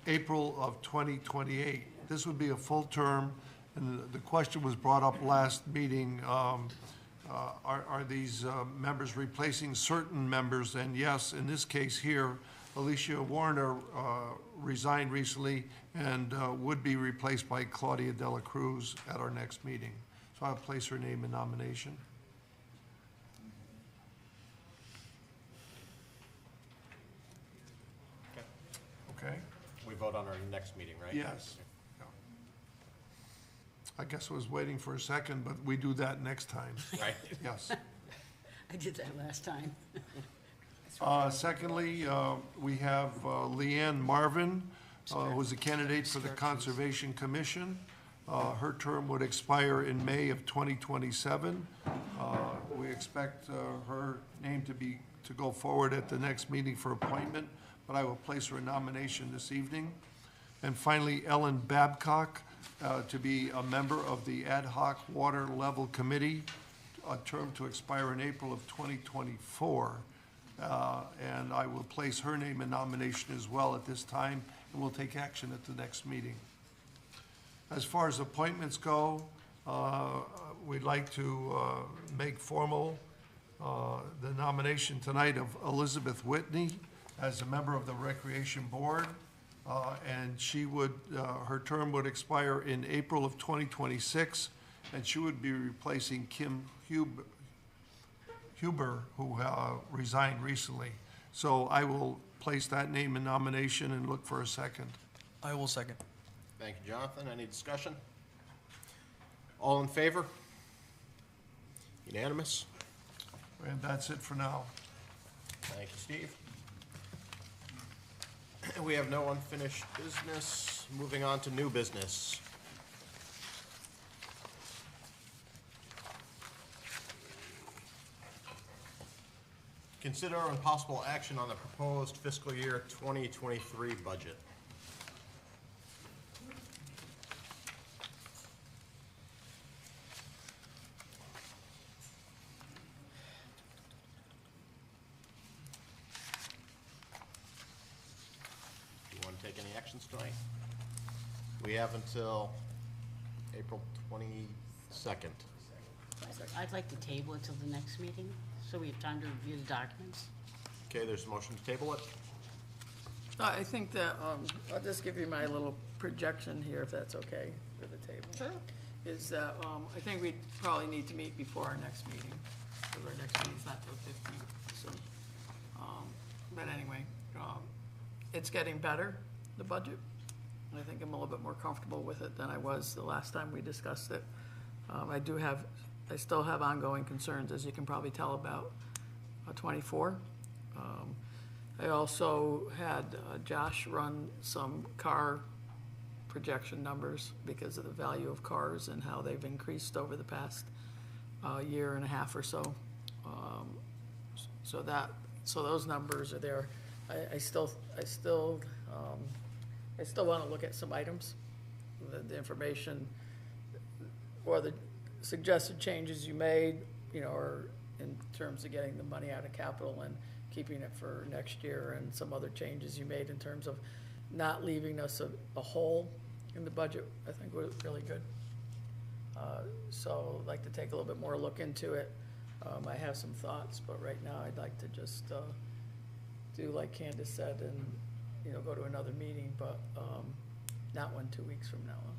April of 2028. This would be a full term, and the question was brought up last meeting, are these members replacing certain members? And yes, in this case here, Alicia Warner resigned recently and would be replaced by Claudia Dela Cruz at our next meeting. So I'll place her name in nomination. Okay? We vote on our next meeting, right? Yes. Yeah. I guess I was waiting for a second, but we do that next time. Right? Yes. I did that last time. Secondly, we have Leanne Marvin, who's a candidate for the Conservation Commission. Her term would expire in May of 2027. We expect her name to go forward at the next meeting for appointment, but I will place her in nomination this evening. And finally, Ellen Babcock, to be a member of the Ad Hoc Water Level Committee, a term to expire in April of 2024. And I will place her name in nomination as well at this time, and we'll take action at the next meeting. As far as appointments go, we'd like to make formal the nomination tonight of Elizabeth Whitney as a member of the Recreation Board, and she would, her term would expire in April of 2026, and she would be replacing Kim Huber, who resigned recently. So I will place that name in nomination and look for a second. I will second. Thank you, Jonathan. Any discussion? All in favor? Unanimous? And that's it for now. Thank you, Steve. We have no unfinished business. Moving on to new business. Consider on possible action on the proposed fiscal year 2023 budget. Do you want to take any actions tonight? We have until April 22nd. I'd like to table it till the next meeting, so we have time to review the documents. Okay, there's a motion to table it. I think that, I'll just give you my little projection here, if that's okay, for the table. Sure. Is that, I think we probably need to meet before our next meeting, because our next meeting's not till 15th, so. But anyway, it's getting better, the budget. I think I'm a little bit more comfortable with it than I was the last time we discussed it. I still have ongoing concerns, as you can probably tell, about 24. I also had Josh run some car projection numbers because of the value of cars and how they've increased over the past year and a half or so. So those numbers are there. I still want to look at some items, the information or the suggested changes you made, or in terms of getting the money out of capital and keeping it for next year, and some other changes you made in terms of not leaving us a hole in the budget, I think was really good. So I'd like to take a little bit more look into it. I have some thoughts, but right now I'd like to just do like Candace said and, you know, go to another meeting, but not 2 weeks from now on.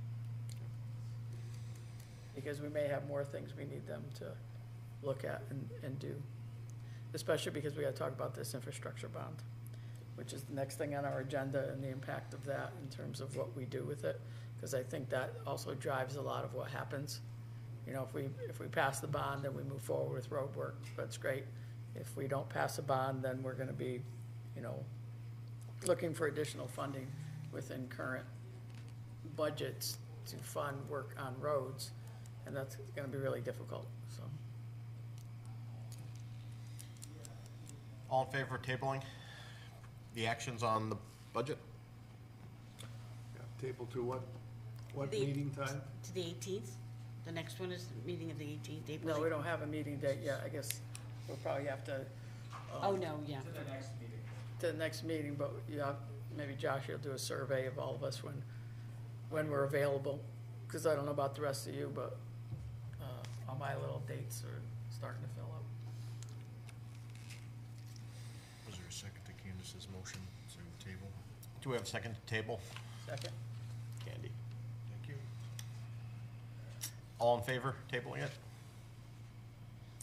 Because we may have more things we need them to look at and do, especially because we gotta talk about this infrastructure bond, which is the next thing on our agenda, and the impact of that in terms of what we do with it, because I think that also drives a lot of what happens. You know, if we pass the bond, then we move forward with road work, that's great. If we don't pass a bond, then we're gonna be, you know, looking for additional funding within current budgets to fund work on roads, and that's gonna be really difficult, so. All in favor of tabling the actions on the budget? Yeah, table to what The- meeting time? To the 18th? The next one is the meeting of the 18th, April No, we 18th? don't have a meeting date yet, I guess we'll probably have to, Oh, no, yeah. to the next meeting, but, yeah, maybe Josh will do a survey of all of us when we're available, because I don't know about the rest of you, but, all my little dates are starting to fill up. Was there a second to Candace's motion to table? Do we have a second to table? Second? Candy. Thank you. All in favor, tabling it?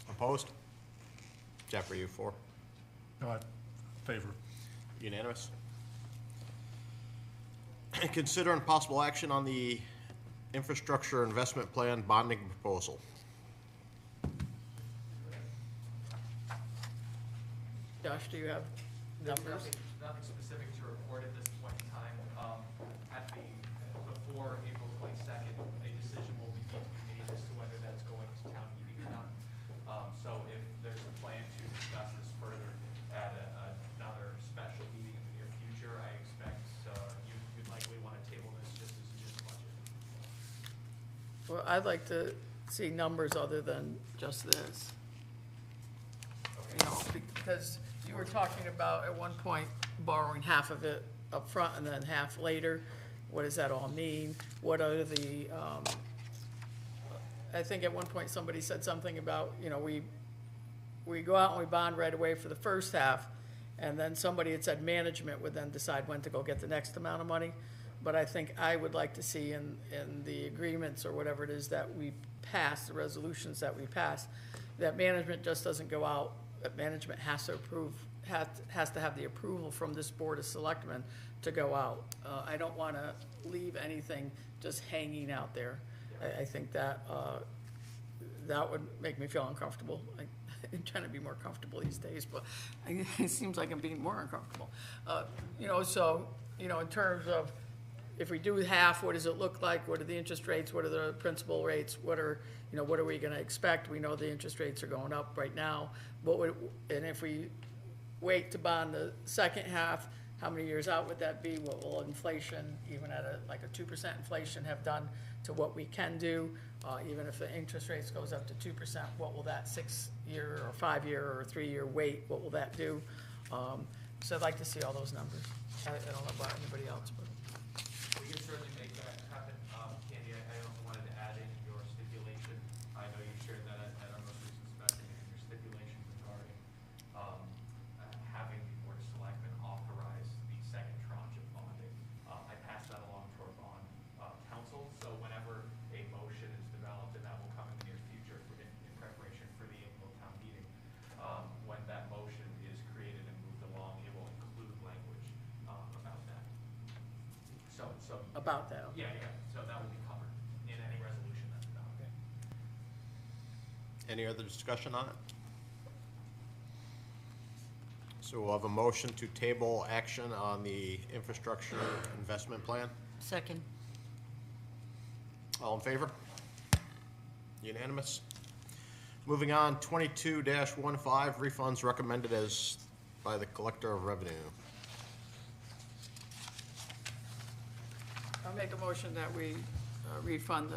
Opposed? Jeff, are you for? No, favor. Unanimous? Consider and possible action on the infrastructure investment plan bonding proposal. Josh, do you have numbers? Nothing specific to report at this point in time. Before April 22nd, a decision will be made as to whether that's going to town meeting or not. So if there's a plan to discuss this further at another special meeting in the near future, I expect you'd likely want to table this just as a just budget. Well, I'd like to see numbers other than just this. You know, because you were talking about at one point borrowing half of it up front and then half later. What does that all mean? What are the, I think at one point somebody said something about, you know, we go out and we bond right away for the first half, and then somebody had said management would then decide when to go get the next amount of money. But I think I would like to see in the agreements or whatever it is that we pass, the resolutions that we pass, that management just doesn't go out, that management has to approve, has to have the approval from this Board of Selectmen to go out. I don't want to leave anything just hanging out there. I think that, that would make me feel uncomfortable. I'm trying to be more comfortable these days, but it seems like I'm being more uncomfortable. You know, so, you know, in terms of, if we do half, what does it look like? What are the interest rates? What are the principal rates? What are we gonna expect? We know the interest rates are going up right now. And if we wait to bond the second half, how many years out would that be? What will inflation, even at a 2% inflation, have done to what we can do? Even if the interest rates goes up to 2%, what will that 6-year or 5-year or 3-year wait, what will that do? So I'd like to see all those numbers. I don't know about anybody else, but. We can certainly make that happen. Candy, I also wanted to add in your stipulation. I know you shared that at our most recent special meeting, your stipulation regarding having the Board of Selectmen authorize the second tranche of bonding. I passed that along to our bond council, so whenever a motion is developed, and that will come in the near future in preparation for the April town meeting, when that motion is created and moved along, it will include language about that. So. About that. Yeah, so that will be covered in any resolution that's adopted. Any other discussion on it? So we'll have a motion to table action on the infrastructure investment plan. Second. All in favor? Unanimous? Moving on, 22-15, refunds recommended as by the Collector of Revenue. I'll make a motion that we refund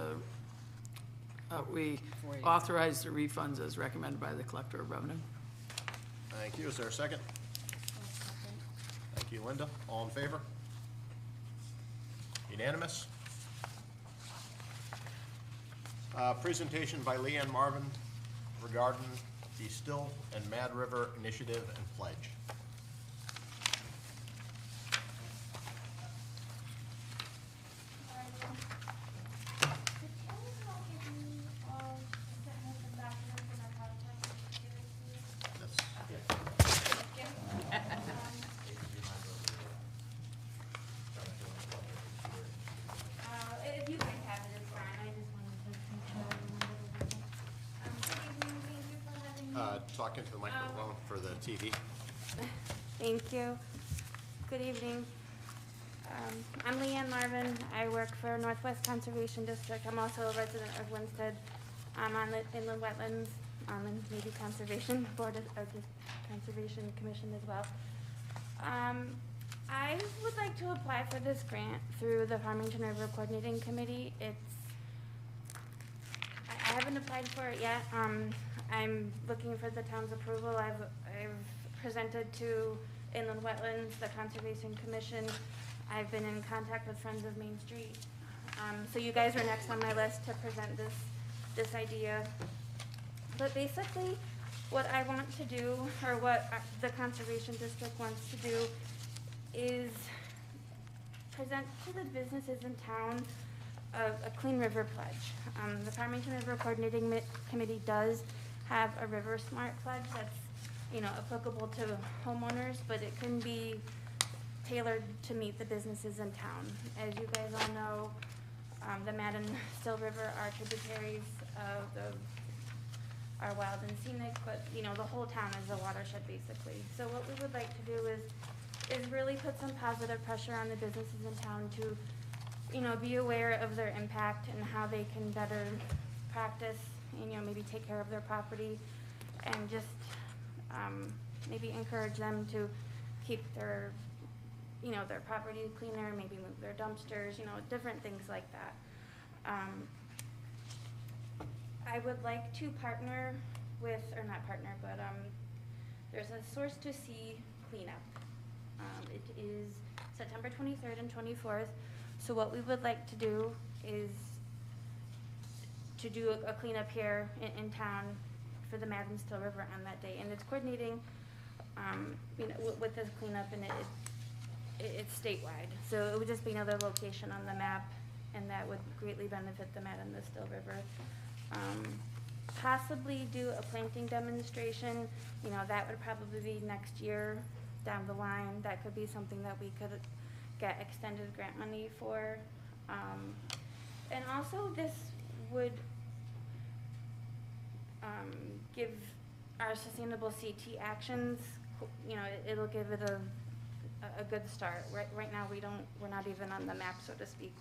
we authorize the refunds as recommended by the Collector of Revenue. Thank you. Is there a second? Thank you, Linda. All in favor? Unanimous? Presentation by Leanne Marvin regarding the Still and Mad River Initiative and Pledge. If you guys have it, it's fine. I just wanted to make sure I remembered everything. Good evening. Thank you for having me. Talk into the microphone for the TV. Thank you. Good evening. I'm Leanne Marvin. I work for Northwest Conservation District. I'm also a resident of Winsted. I'm on the Inland Wetlands and maybe Conservation Board or just Conservation Commission as well. I would like to apply for this grant through the Farmington River Coordinating Committee. I haven't applied for it yet. I'm looking for the town's approval. I've presented to Inland Wetlands, the Conservation Commission. I've been in contact with Friends of Main Street. So you guys are next on my list to present this idea. But basically, what I want to do, or what the Conservation District wants to do, is present to the businesses in town a Clean River Pledge. The Farmington River Coordinating Committee does have a River Smart Pledge that's, applicable to homeowners, but it can be tailored to meet the businesses in town. As you guys all know, the Mad and Still River are tributaries of are wild and scenic, but the whole town is a watershed basically. So what we would like to do is really put some positive pressure on the businesses in town to, be aware of their impact and how they can better practice, and, maybe take care of their property, and just maybe encourage them to keep their, their property cleaner, maybe move their dumpsters, different things like that. I would like to partner with, or not partner, but there's a Source to Sea cleanup. It is September 23rd and 24th. So what we would like to do is to do a cleanup here in town for the Mad and Still River on that day. And it's coordinating, with this cleanup, and it's statewide. So it would just be another location on the map, and that would greatly benefit the Mad and the Still River. Possibly do a planting demonstration, that would probably be next year down the line. That could be something that we could get extended grant money for. And also this would give our sustainable CT actions, it'll give it a good start. Right now we're not even on the map, so to speak.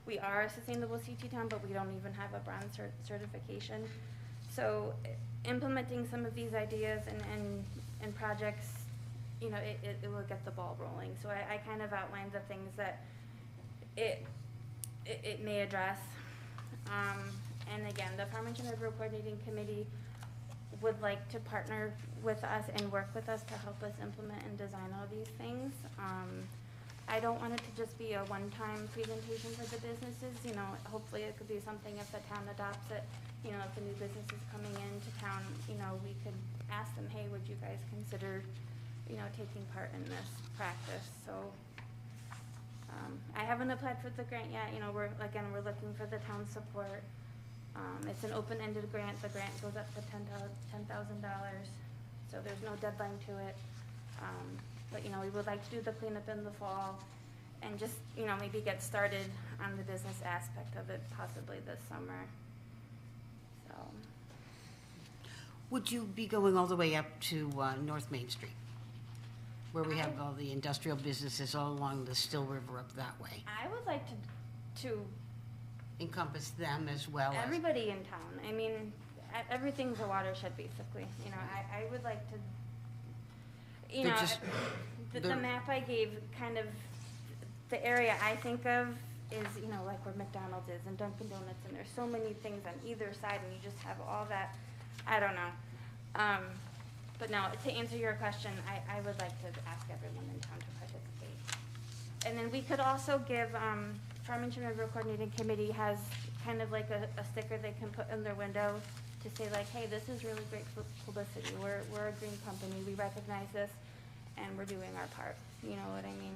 We are a sustainable CT town, but we don't even have a bronze certification. So implementing some of these ideas and projects, it will get the ball rolling. So I kind of outlined the things that it may address. And again, the Farmington River Coordinating Committee would like to partner with us and work with us to help us implement and design all these things. I don't want it to just be a one-time presentation for the businesses. Hopefully it could be something if the town adopts it. If the new business is coming into town, we could ask them, hey, would you guys consider, taking part in this practice? So I haven't applied for the grant yet. We're looking for the town's support. It's an open-ended grant. The grant goes up to $10,000. So there's no deadline to it. But we would like to do the cleanup in the fall and just, maybe get started on the business aspect of it possibly this summer. So. Would you be going all the way up to North Main Street, where we have all the industrial businesses all along the Still River up that way? I would like to Encompass them as well as... everybody in town. I mean, everything's a watershed basically. I would like to, the map I gave, kind of the area I think of is, you know, like where McDonald's is and Dunkin' Donuts, and there's so many things on either side, and you just have all that, I don't know. But no, to answer your question, I would like to ask everyone in town to participate. And then we could also give, Farmington River Coordinating Committee has kind of like a sticker they can put in their window to say like, hey, this is really great publicity. We're a green company, we recognize this, and we're doing our part. You know what I mean?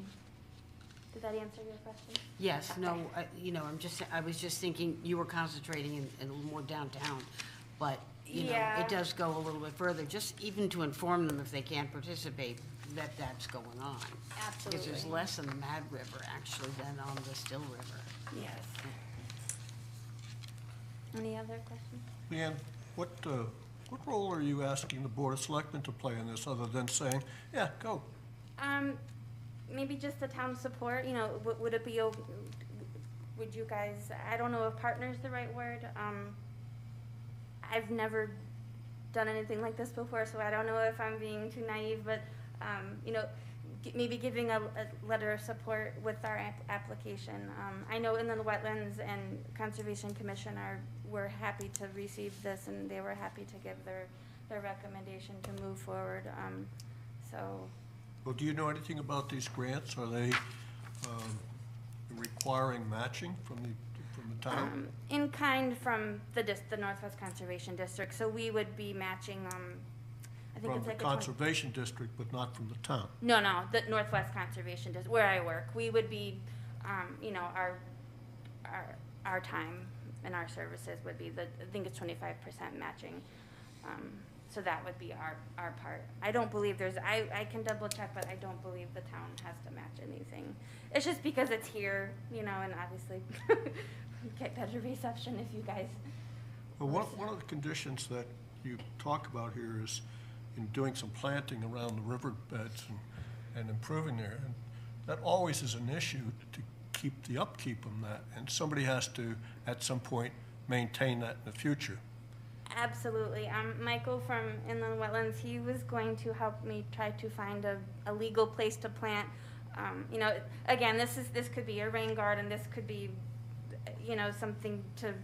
Did that answer your question? Yes, no, Okay. you know, I was just thinking you were concentrating in a little more downtown, but, you know, Yeah. it does go a little bit further, just even to inform them if they can't participate, that that's going on. Because there's Absolutely. less on the Mad River, actually, than on the Still River. Yes. Any other questions? Leanne, what role are you asking the Board of Selectmen to play in this, other than saying, yeah, go? Maybe just the town support, you know, would it be, would you guys, I don't know if partner's the right word. I've never done anything like this before, so I don't know if I'm being too naive, but, you know, maybe giving a letter of support with our application. I know Inland Wetlands and Conservation Commission were happy to receive this, and they were happy to give their recommendation to move forward, so. Well, do you know anything about these grants? Are they requiring matching from the town? In kind from the Northwest Conservation District, so we would be matching, I think From it's the like Conservation District, but not from the town? No, the Northwest Conservation District, where I work, we would be, you know, our time and our services would be I think it's 25% matching. So that would be our part. I don't believe I can double check, but I don't believe the town has to match anything. It's just because it's here, you know, and obviously get better reception if you guys. Well, one of the conditions that you talk about here is in doing some planting around the riverbeds and improving there. And that always is an issue to keep the upkeep on that, and somebody has to, at some point, maintain that in the future. Absolutely. Michael from Inland Wetlands, he was going to help me try to find a legal place to plant. You know, again, this could be a rain garden. This could be, you know, something to.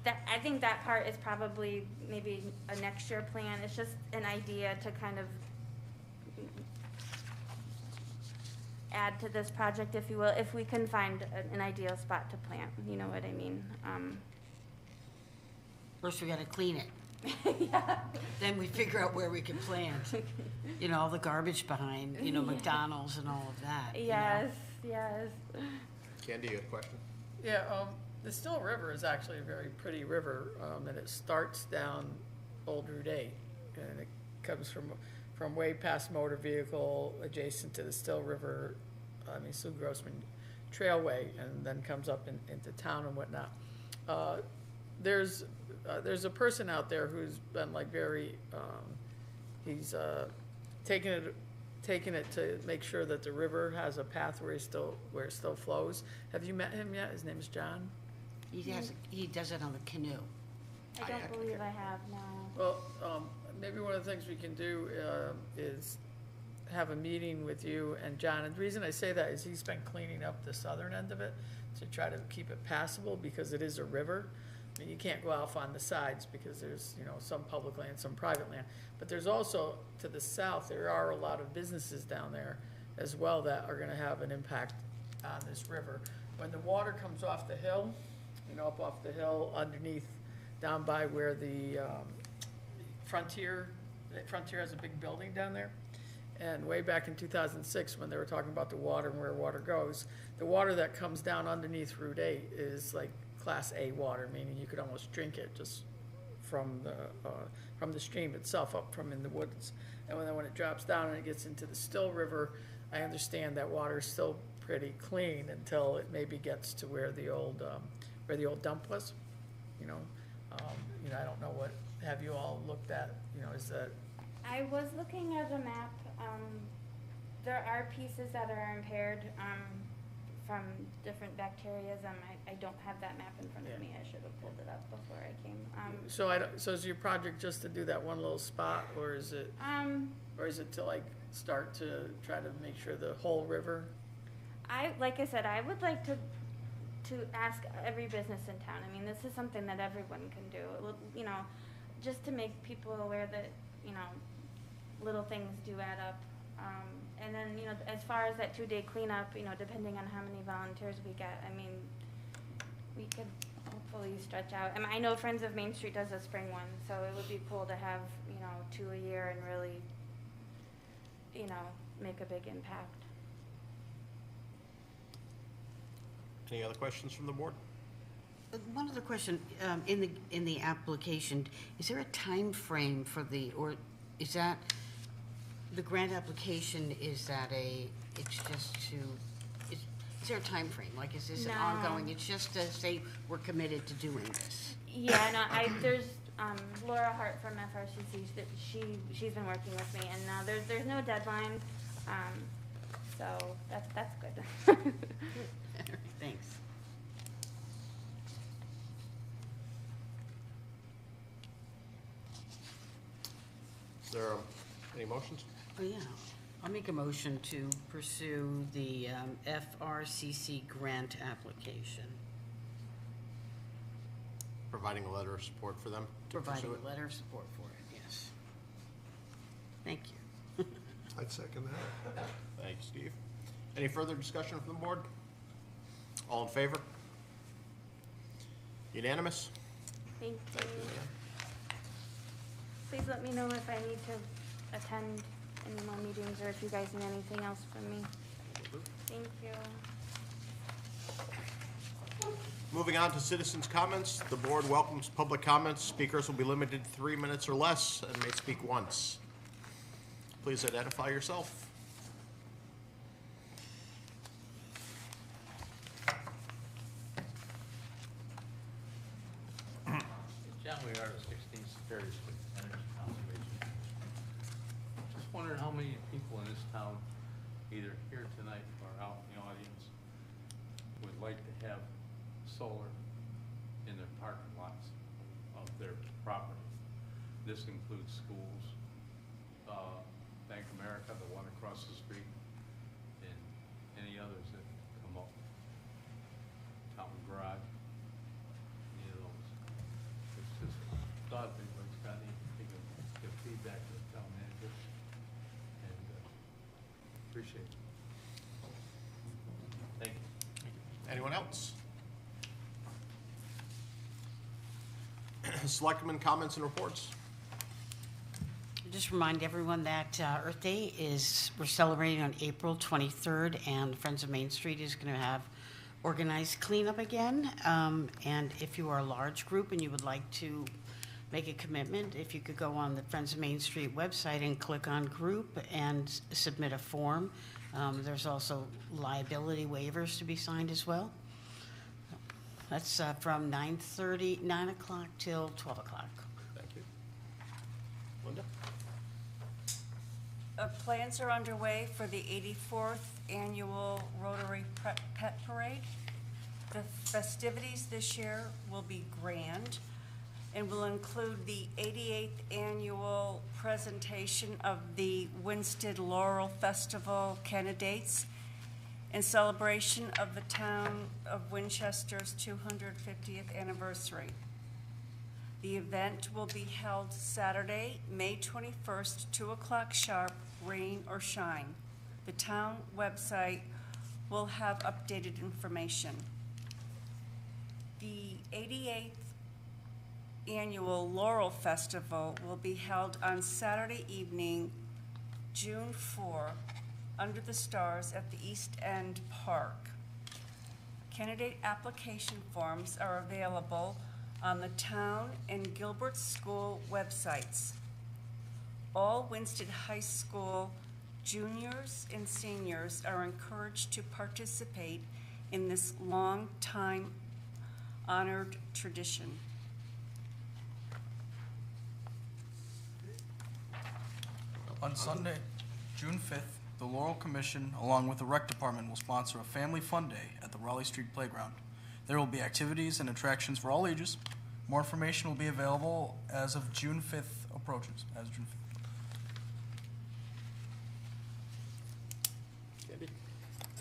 I think that part is probably maybe a next year plan. It's just an idea to kind of add to this project, if you will, if we can find an ideal spot to plant. You know what I mean? First, we gotta clean it. Yeah. Then we figure out where we can plant. You know, all the garbage behind, you know, McDonald's and all of that. you know. Yes. Candy, you had a question? Yeah, the Still River is actually a very pretty river, and it starts down Old Route 8, and it comes from way past motor vehicle, adjacent to the Still River, Sue Grossman Trailway, and then comes up into town and whatnot. There's a person out there who's been like very, he's taken it to make sure that the river has a path where it still flows. Have you met him yet? His name is John. He does it on the canoe. I don't believe I have, no. Well, maybe one of the things we can do is have a meeting with you and John. And the reason I say that is he's been cleaning up the southern end of it to try to keep it passable because it is a river. I mean, you can't go off on the sides because there's, you know, some public land, some private land. But there's also, to the south, there are a lot of businesses down there as well that are gonna have an impact on this river. When the water comes off the hill, you know, up off the hill underneath, down by where the Frontier has a big building down there. And way back in 2006, when they were talking about the water and where water goes, the water that comes down underneath Route 8 is like Class A water, meaning you could almost drink it just from the stream itself, up from in the woods. And when it drops down and it gets into the Still River, I understand that water is still pretty clean until it maybe gets to where the old dump was. You know, I don't know what have you all looked at. You know, is that I was looking at a map. There are pieces that are impaired from different bacteria. I don't have that map in front of me. I should have pulled it up before I came. so is your project just to do that one little spot, or is it to like start to try to make sure the whole river? Like I said, I would like to ask every business in town. I mean, this is something that everyone can do. It will, you know, just to make people aware that, you know, little things do add up. And then, you know, as far as that 2-day cleanup, you know, depending on how many volunteers we get, I mean, we could hopefully stretch out. I mean, I know Friends of Main Street does a spring one, so it would be cool to have, you know, 2 a year and really, you know, make a big impact. Any other questions from the board? One other question, in the application, is there a time frame for or is that, the grant application, it's just to, is there a time frame? Like, is this an No. ongoing, it's just to say we're committed to doing this? Yeah, no, there's Laura Hart from FRCC that she's been working with me, and there's no deadline, so that's good. Thanks. Is there any motions? Oh, yeah. I'll make a motion to pursue the FRCC grant application. Providing a letter of support for them to pursue Providing it? a letter of support for it, yes. Thank you. I'd second that. Thanks, Steve. Any further discussion from the board? All in favor? Unanimous? Thank you. Thank you, Leanne. Please let me know if I need to attend any more meetings or if you guys need anything else from me. Thank you. Moving on to citizens' comments. The board welcomes public comments. Speakers will be limited to 3 minutes or less and may speak once. Please identify yourself. John Weir, 16 Superior Street, Energy Conservation. Just wondering how many people in this town, either here tonight or out in the audience, would like to have solar in their parking lots of their property. This includes schools, Bank of America, the one across the street, and any others that come up. Town Garage, any of those. It's just thought if anybody's got anything to give feedback to the town manager, and appreciate it. Thank you. Anyone else? Selectmen comments and reports. Just remind everyone that Earth Day we're celebrating on April 23rd, and Friends of Main Street is going to have organized cleanup again. And if you are a large group and you would like to make a commitment, if you could go on the Friends of Main Street website and click on group and submit a form. There's also liability waivers to be signed as well. That's from 9 o'clock till 12 o'clock. Thank you. Linda? Plans are underway for the 84th Annual Rotary Pet Parade. The festivities this year will be grand and will include the 88th Annual presentation of the Winsted Laurel Festival candidates in celebration of the town of Winchester's 250th anniversary. The event will be held Saturday, May 21st, 2 o'clock sharp, rain or shine. The town website will have updated information. The 88th Annual Laurel Festival will be held on Saturday evening, June 4, under the stars at the East End Park. Candidate application forms are available on the town and Gilbert School websites. All Winsted High School juniors and seniors are encouraged to participate in this long-time honored tradition. On Sunday, June 5th, the Laurel Commission, along with the Rec Department, will sponsor a Family Fun Day at the Raleigh Street Playground. There will be activities and attractions for all ages. More information will be available as of June 5th approaches, as June 5th. Andy?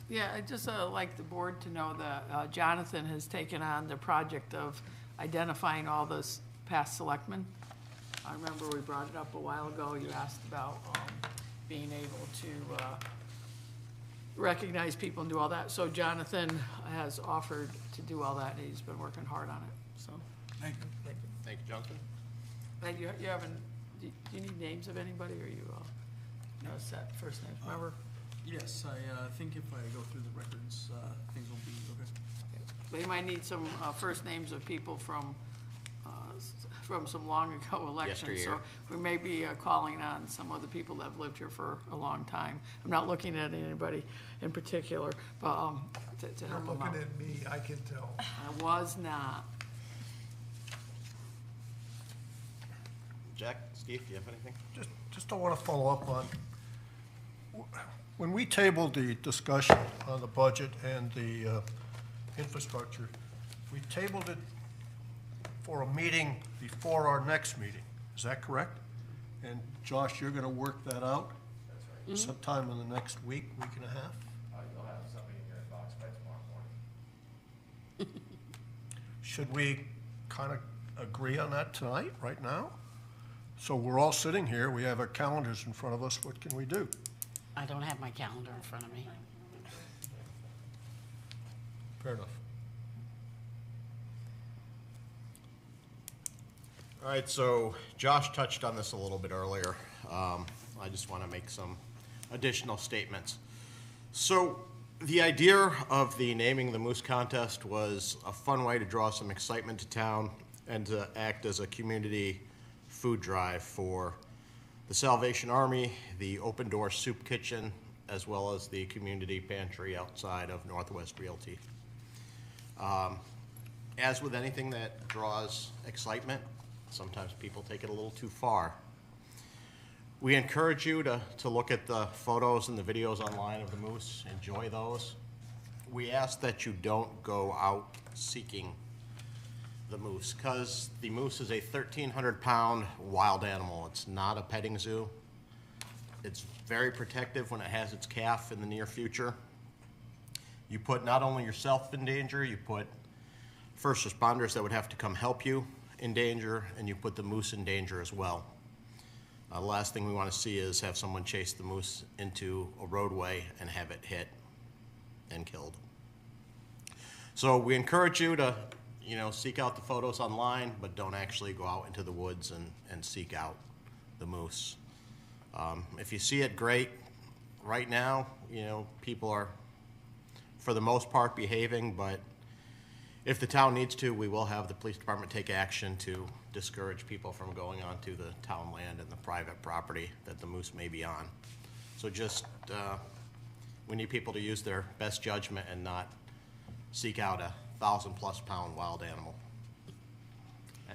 Yeah, I'd just like the board to know that Jonathan has taken on the project of identifying all those past selectmen. I remember we brought it up a while ago. You asked about being able to recognize people and do all that. So Jonathan has offered to do all that, and he's been working hard on it, so. Thank you. Thank you. Thank you, Jonathan. And you haven't, do you need names of anybody, or you, set first names, remember? Yes, I think if I go through the records, things will be okay. They might need some first names of people from some long ago elections. So Yesteryear. we may be calling on some other people that have lived here for a long time. I'm not looking at anybody in particular, but to You're help them out. looking at me, I can tell. I was not. Jack, Steve, do you have anything? Just don't want to follow up on, when we tabled the discussion on the budget and the infrastructure, we tabled it for a meeting before our next meeting. Is that correct? And Josh, you're going to work that out? That's right. Sometime in the next week, week and a half? You'll have somebody in your box by tomorrow morning. Should we kind of agree on that tonight, right now? So we're all sitting here, we have our calendars in front of us, what can we do? I don't have my calendar in front of me. Fair enough. All right, so Josh touched on this a little bit earlier. I just want to make some additional statements. So the idea of the Naming the Moose contest was a fun way to draw some excitement to town and to act as a community food drive for the Salvation Army, the Open Door Soup Kitchen, as well as the community pantry outside of Northwest Realty. As with anything that draws excitement, sometimes people take it a little too far. We encourage you to look at the photos and the videos online of the moose, enjoy those. We ask that you don't go out seeking the moose, because the moose is a 1,300-pound wild animal. It's not a petting zoo. It's very protective when it has its calf in the near future. You put not only yourself in danger, you put first responders that would have to come help you in danger, and you put the moose in danger as well. The last thing we want to see is have someone chase the moose into a roadway and have it hit and killed. So we encourage you to, seek out the photos online, but don't actually go out into the woods and seek out the moose. If you see it, great. Right now, people are, for the most part, behaving, but if the town needs to, we will have the police department take action to discourage people from going onto the town land and the private property that the moose may be on. So just, we need people to use their best judgment and not seek out a 1,000+ pound wild animal.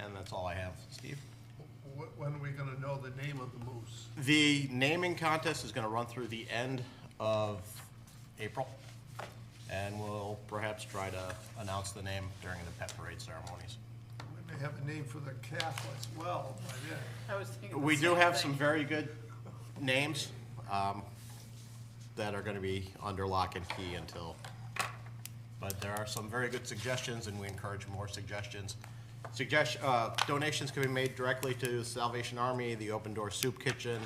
And that's all I have. Steve? When are we gonna know the name of the moose? The naming contest is going to run through the end of April, and we'll perhaps try to announce the name during the pet parade ceremonies. We may have a name for the calf as well by then. I was thinking the We do same have thing. some very good names that are going to be under lock and key until, but there are some very good suggestions, and we encourage more suggestions. Donations can be made directly to the Salvation Army, the Open Door Soup Kitchen,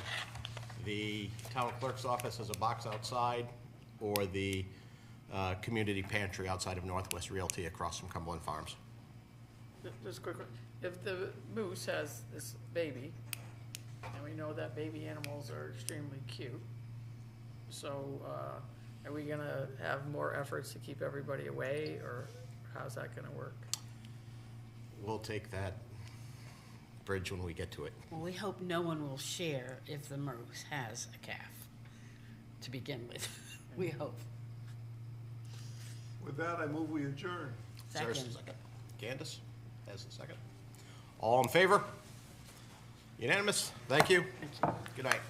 the town clerk's office has a box outside, or the community pantry outside of Northwest Realty across from Cumberland Farms. Just a quick one. If the moose has this baby, and we know that baby animals are extremely cute, so are we gonna have more efforts to keep everybody away, or how's that gonna work? We'll take that bridge when we get to it. Well, we hope no one will share if the moose has a calf to begin with. We hope. With that, I move we adjourn. Is there a Second. second? Candace has a second. All in favor? Unanimous? Thank you. Good night.